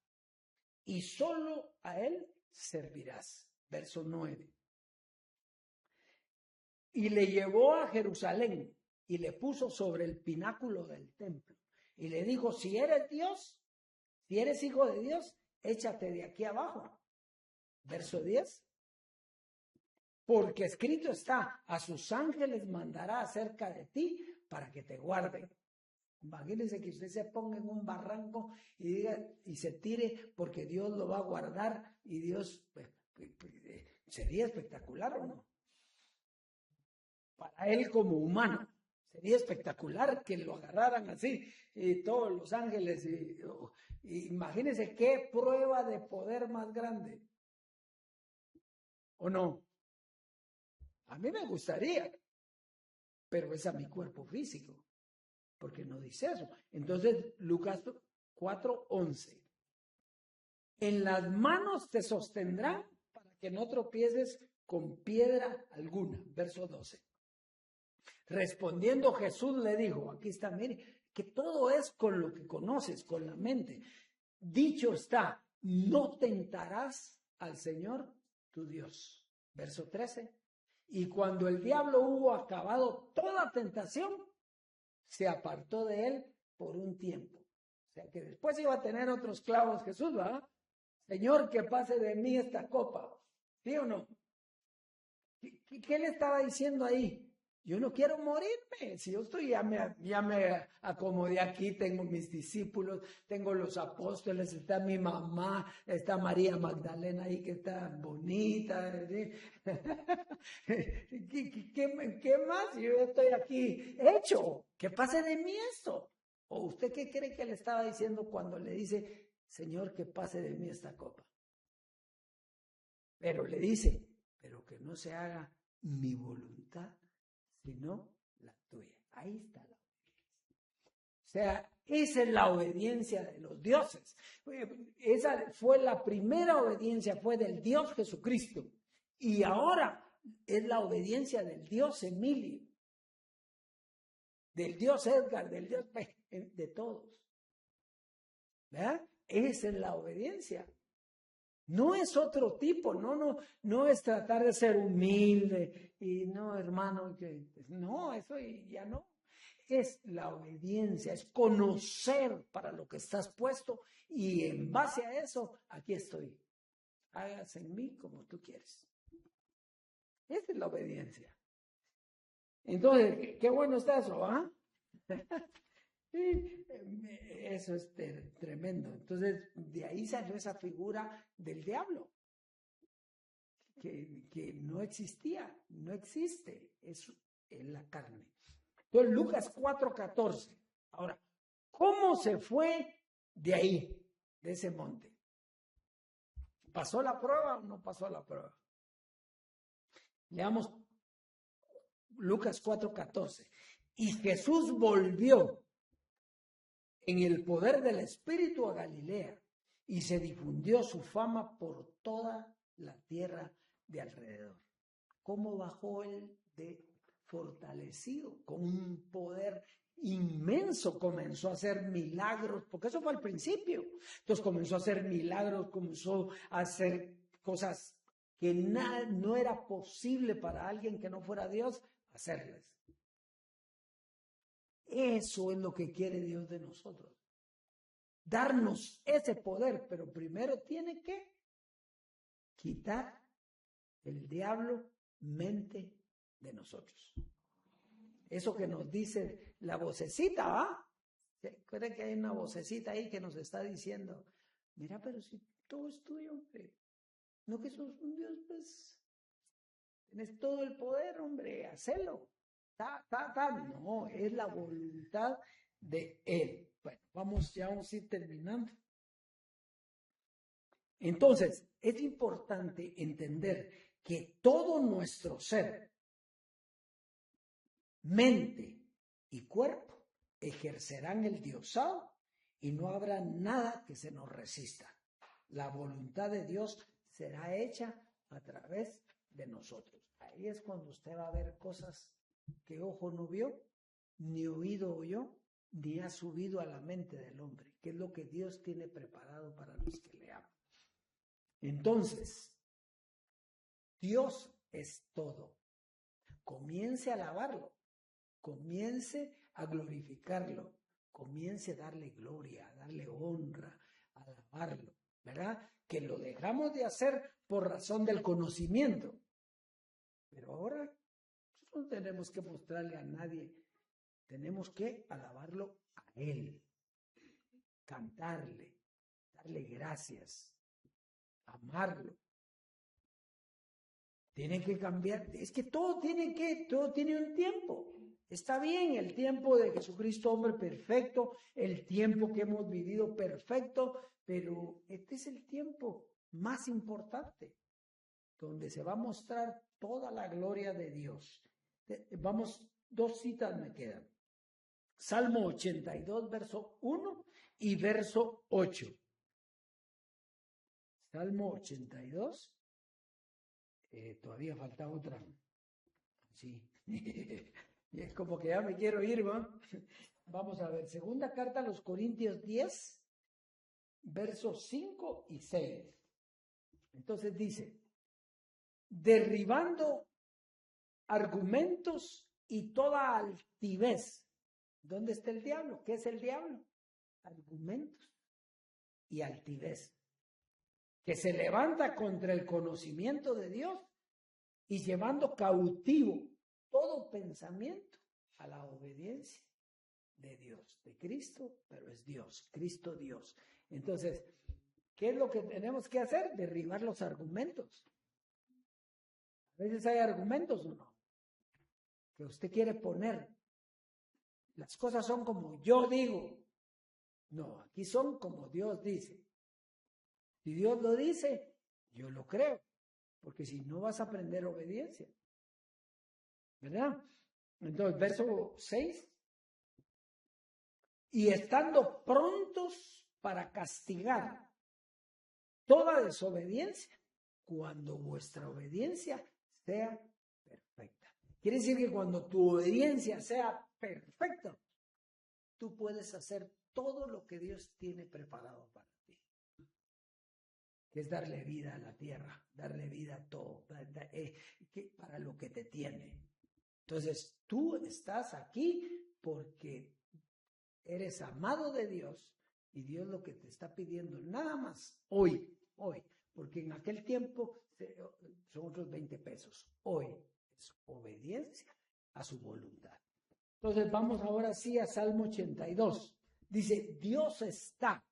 y solo a Él servirás. Verso 9. Y le llevó a Jerusalén y le puso sobre el pináculo del templo. Y le dijo, si eres Dios, si eres hijo de Dios, échate de aquí abajo. Verso 10. Porque escrito está, a sus ángeles mandará acerca de ti para que te guarden. Imagínense que usted se ponga en un barranco y diga y se tire porque Dios lo va a guardar y Dios sería espectacular, ¿o no? Para él como humano sería espectacular que lo agarraran así y todos los ángeles y imagínense qué prueba de poder más grande, ¿o no? A mí me gustaría, pero es a mi cuerpo físico. Porque no dice eso. Entonces, Lucas 4:11. En las manos te sostendrán para que no tropieces con piedra alguna. Verso 12. Respondiendo Jesús le dijo, aquí está, mire, que todo es con lo que conoces, con la mente. Dicho está, no tentarás al Señor tu Dios. Verso 13. Y cuando el diablo hubo acabado toda tentación, se apartó de él por un tiempo. O sea que después iba a tener otros clavos Jesús, ¿verdad? Señor, que pase de mí esta copa. ¿Sí o no? ¿Qué le estaba diciendo ahí? Yo no quiero morirme. Si yo estoy, ya me acomodé aquí, tengo mis discípulos, tengo los apóstoles, está mi mamá, está María Magdalena ahí que está bonita. ¿Sí? ¿Qué más? Yo estoy aquí hecho. Que pase de mí esto. ¿O usted qué cree que le estaba diciendo cuando le dice, Señor, que pase de mí esta copa? Pero le dice, pero que no se haga mi voluntad, sino la tuya. Ahí está la obediencia. O sea, esa es la obediencia de los dioses. Esa fue la primera obediencia, fue del Dios Jesucristo. Y ahora es la obediencia del Dios Emilio, del Dios Edgar, del Dios de todos. ¿Verdad? Esa es la obediencia. No es otro tipo, no es tratar de ser humilde y no, hermano, no, eso ya no. es la obediencia, es conocer para lo que estás puesto y en base a eso, aquí estoy. Hágase en mí como tú quieres. Esa es la obediencia. Entonces, qué bueno está eso, ¿ah? Eso es tremendo. Entonces, de ahí salió esa figura del diablo, que no existía, no existe, es en la carne. Entonces, Lucas 4:14. Ahora, ¿cómo se fue de ahí, de ese monte? ¿Pasó la prueba o no pasó la prueba? Leamos Lucas 4:14. Y Jesús volvió en el poder del Espíritu a Galilea y se difundió su fama por toda la tierra de alrededor. ¿Cómo bajó él de fortalecido? Con un poder inmenso comenzó a hacer milagros, porque eso fue al principio. Entonces comenzó a hacer milagros, comenzó a hacer cosas que no era posible para alguien que no fuera Dios hacerles. Eso es lo que quiere Dios de nosotros. Darnos ese poder, pero primero tiene que quitar el diablo mente de nosotros. Eso que nos dice la vocecita, ¿va? ¿Cree que hay una vocecita ahí que nos está diciendo, mira, pero si todo es tuyo, hombre, no que sos un Dios, pues, tienes todo el poder, hombre, hacelo. No, es la voluntad de Él. Bueno, ya vamos a ir terminando. Entonces, es importante entender que todo nuestro ser, mente y cuerpo, ejercerán el diosado y no habrá nada que se nos resista. La voluntad de Dios será hecha a través de nosotros. Ahí es cuando usted va a ver cosas que ojo no vio, ni oído oyó, ni ha subido a la mente del hombre, que es lo que Dios tiene preparado para los que le aman. Entonces, Dios es todo. Comience a alabarlo, comience a glorificarlo, comience a darle gloria, a darle honra, a alabarlo, ¿verdad? Que lo dejamos de hacer por razón del conocimiento. Pero ahora no tenemos que mostrarle a nadie, tenemos que alabarlo a Él, cantarle, darle gracias, amarlo. Tiene que cambiar, es que todo tiene un tiempo. Está bien el tiempo de Jesucristo, hombre perfecto, el tiempo que hemos vivido perfecto, pero este es el tiempo más importante, donde se va a mostrar toda la gloria de Dios. Vamos, 2 citas me quedan. Salmo 82, verso 1 y verso 8. Salmo 82. Todavía falta otra. Sí. Y es como que ya me quiero ir, ¿va? Vamos a ver. Segunda carta a los Corintios 10, versos 5 y 6. Entonces dice, derribando argumentos y toda altivez. ¿Dónde está el diablo? ¿Qué es el diablo? Argumentos y altivez, que se levanta contra el conocimiento de Dios y llevando cautivo todo pensamiento a la obediencia de Dios, de Cristo, pero es Dios, Cristo Dios. Entonces, ¿qué es lo que tenemos que hacer? Derribar los argumentos. A veces hay argumentos o no, que usted quiere poner. Las cosas son como yo digo. No, aquí son como Dios dice. Si Dios lo dice, yo lo creo, porque si no vas a aprender obediencia, ¿verdad? Entonces, verso 6, y estando prontos para castigar toda desobediencia, cuando vuestra obediencia sea perfecta. Quiere decir que cuando tu obediencia sea perfecta, tú puedes hacer todo lo que Dios tiene preparado para ti. Que es darle vida a la tierra, darle vida a todo, para lo que te tiene. Entonces, tú estás aquí porque eres amado de Dios y Dios lo que te está pidiendo nada más hoy, porque en aquel tiempo son otros 20 pesos. Hoy es obediencia a su voluntad. Entonces vamos ahora sí a Salmo 82. Dice, Dios está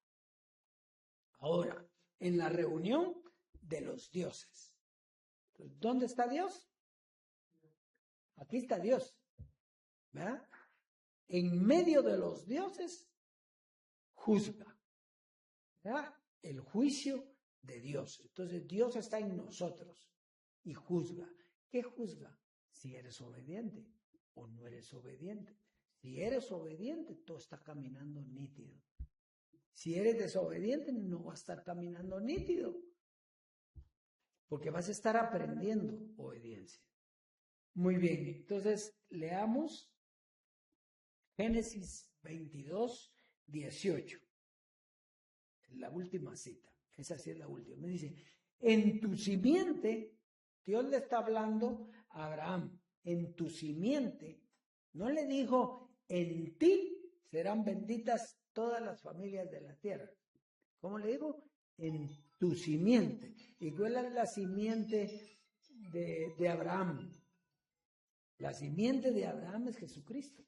ahora en la reunión de los dioses. Entonces, ¿dónde está Dios? Aquí está Dios, ¿verdad? En medio de los dioses, juzga, ¿verdad? El juicio de Dios. Entonces, Dios está en nosotros y juzga. ¿Qué juzga? Si eres obediente o no eres obediente. Si eres obediente, todo está caminando nítido. Si eres desobediente, no va a estar caminando nítido, porque vas a estar aprendiendo obediencia. Muy bien, entonces leamos Génesis 22, 18. La última cita, esa sí es la última. Me dice, en tu simiente, Dios le está hablando a Abraham, en tu simiente, no le dijo, en ti serán benditas todas las familias de la tierra. ¿Cómo le digo? En tu simiente. ¿Y cuál es la simiente de Abraham? La simiente de Abraham es Jesucristo.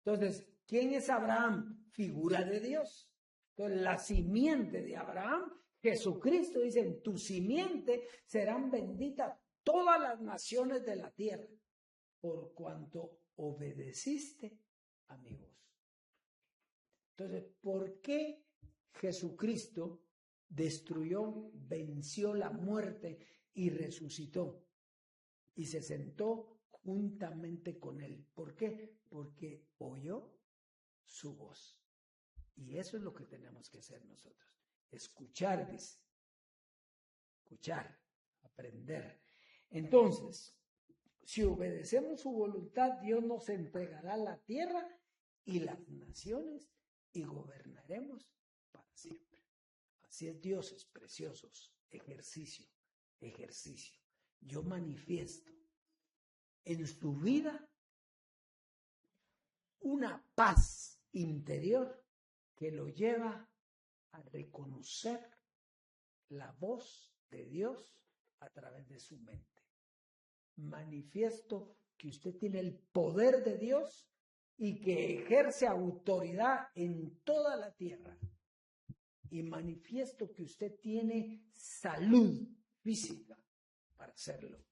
Entonces, ¿quién es Abraham? Figura de Dios. Entonces, la simiente de Abraham, Jesucristo, dice, en tu simiente serán benditas todas las naciones de la tierra, por cuanto obedeciste a mi voz. Entonces, ¿por qué Jesucristo destruyó, venció la muerte y resucitó? Y se sentó juntamente con él. ¿Por qué? Porque oyó su voz. Y eso es lo que tenemos que hacer nosotros. Escuchar, dice. Escuchar, aprender. Entonces, si obedecemos su voluntad, Dios nos entregará la tierra y las naciones y gobernaremos para siempre. Así es, dioses preciosos. Ejercicio, ejercicio. Yo manifiesto en su vida una paz interior que lo lleva a reconocer la voz de Dios a través de su mente. Manifiesto que usted tiene el poder de Dios y que ejerce autoridad en toda la tierra. Y manifiesto que usted tiene salud física para hacerlo.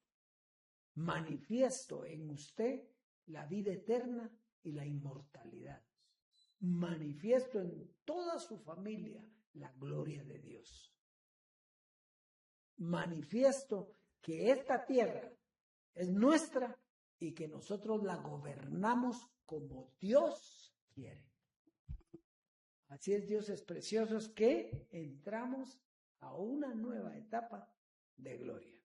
Manifiesto en usted la vida eterna y la inmortalidad. Manifiesto en toda su familia la gloria de Dios. Manifiesto que esta tierra es nuestra y que nosotros la gobernamos como Dios quiere. Así es, dioses preciosos, que entramos a una nueva etapa de gloria,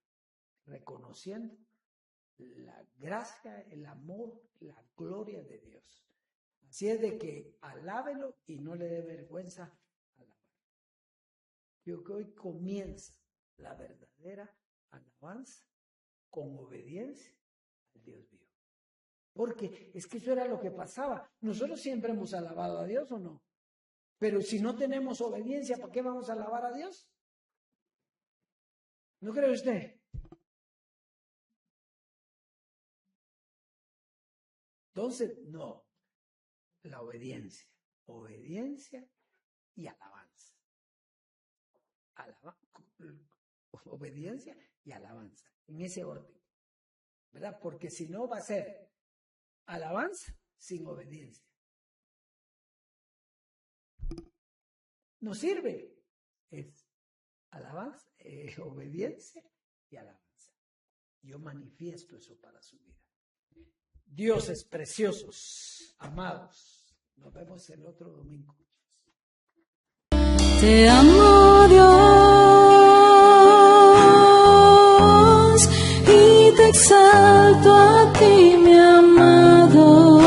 reconociendo la gracia, el amor, la gloria de Dios. Así es de que alábelo y no le dé vergüenza alabar. Yo creo que hoy comienza la verdadera alabanza con obediencia al Dios vivo. Porque es que eso era lo que pasaba. Nosotros siempre hemos alabado a Dios, ¿o no? Pero si no tenemos obediencia, ¿para qué vamos a alabar a Dios? ¿No cree usted? Entonces, no. La obediencia. Obediencia y alabanza. Obediencia y alabanza. En ese orden. ¿Verdad? Porque si no va a ser alabanza sin obediencia. No sirve. Es alabanza, obediencia y alabanza. Yo manifiesto eso para su vida. Dioses preciosos, amados, nos vemos el otro domingo. Te amo, Dios, y te exalto a ti, mi amado.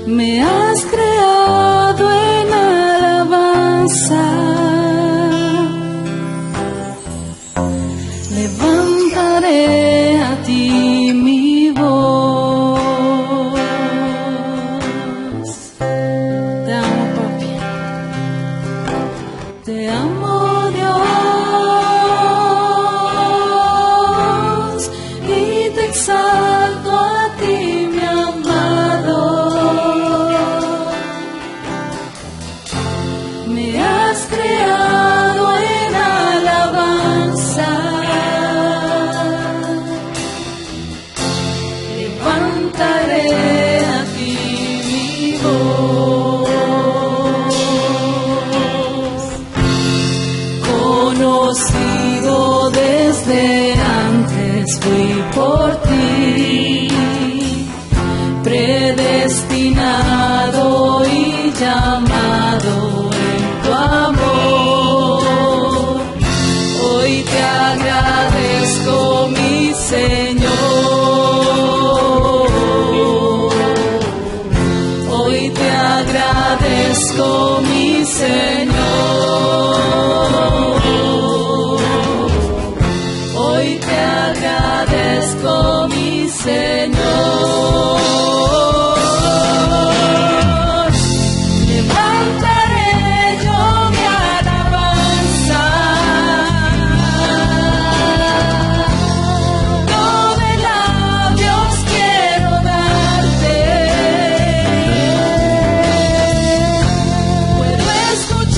Me has creado en alabanza. Levantaré a ti mi voz. Te amo, Dios, y te exalto a ti, mi amado. Me has creado en alabanza. Levantaré a ti mi voz. Conocido desde antes fui por ti, predestinado y llamado en tu amor. Hoy te agradezco, mi Señor. Hoy te agradezco, mi Señor. Hoy te agradezco, mi Señor. Levantaré yo mi alabanza. No de labios quiero darte. Puedo escuchar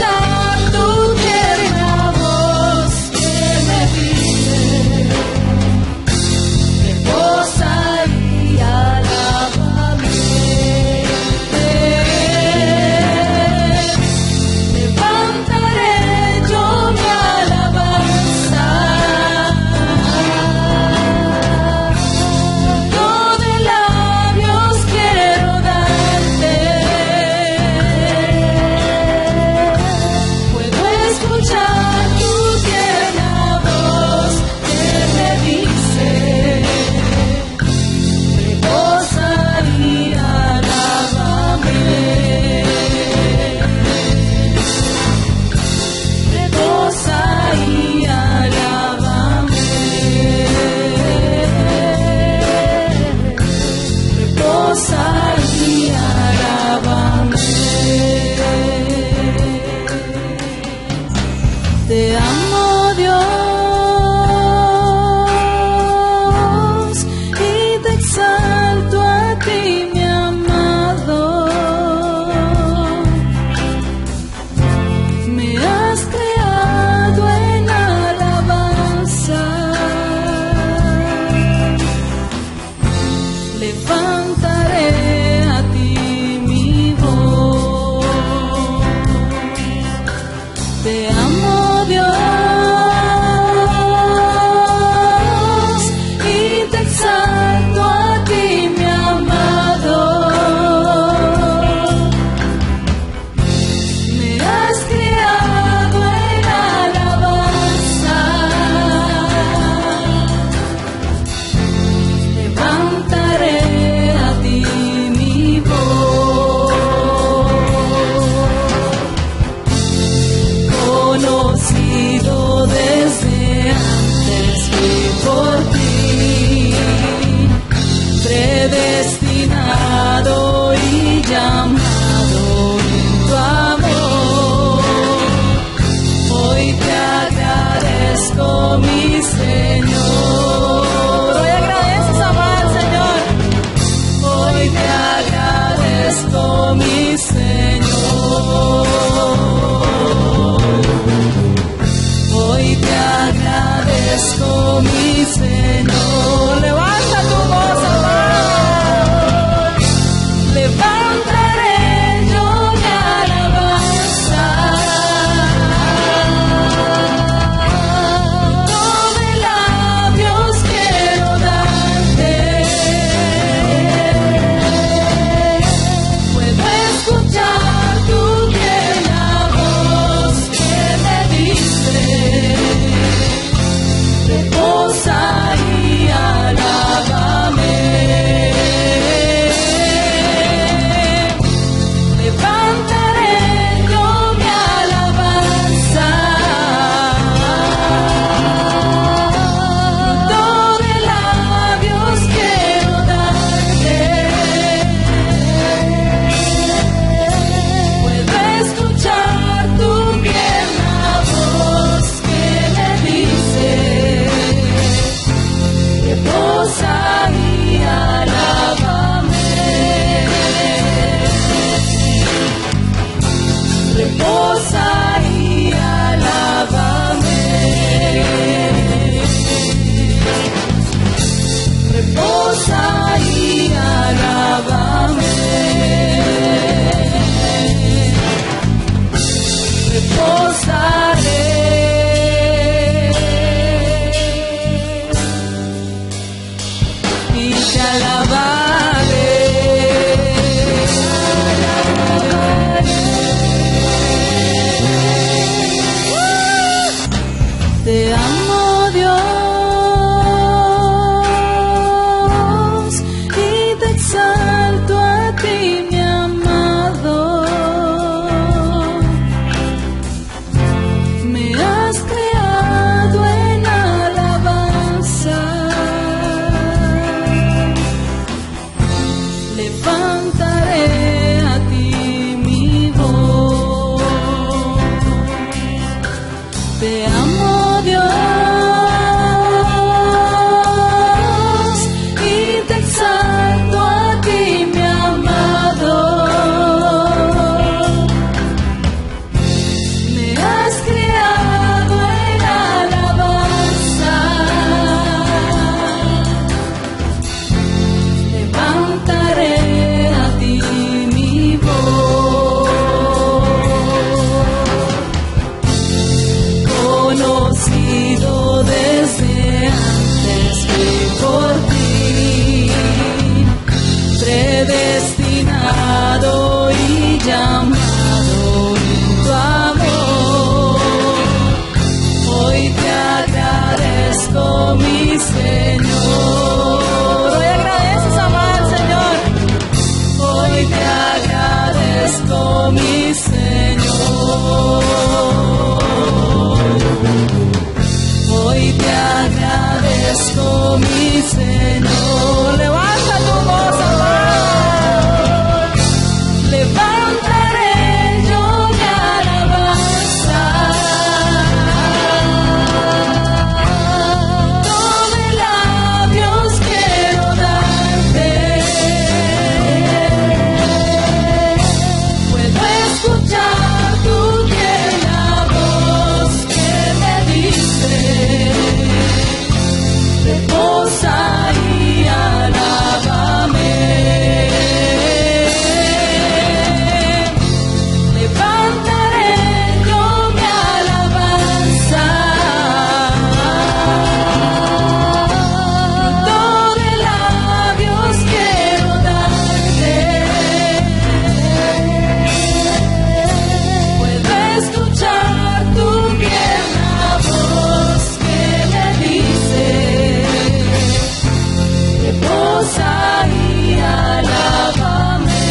Te amo, Dios, y te exalto a ti, mi amado. Me has creado en alabanza. Levantaré a ti mi voz. Conocido desde antes que por ti, predestinado y llamado en tu amor. Hoy te agradezco, mi Señor. Hoy agradeces, amar, Señor. Hoy te agradezco, mi Señor. Hoy te agradezco, mi Señor. Levanta tu voz, amor. Levantaré yo mi alabanza. Todo de labios quiero darte. Puedo escuchar tu tierna voz que me dice: reposa y alábame. Levantaré yo mi alabanza. Fruto de labios quiero darte. Puedo escuchar tu tierna voz que me dice: reposa y alábame.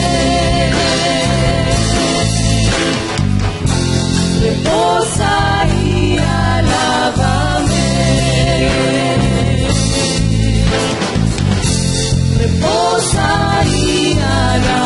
Reposa y alábame. Reposa y alábame.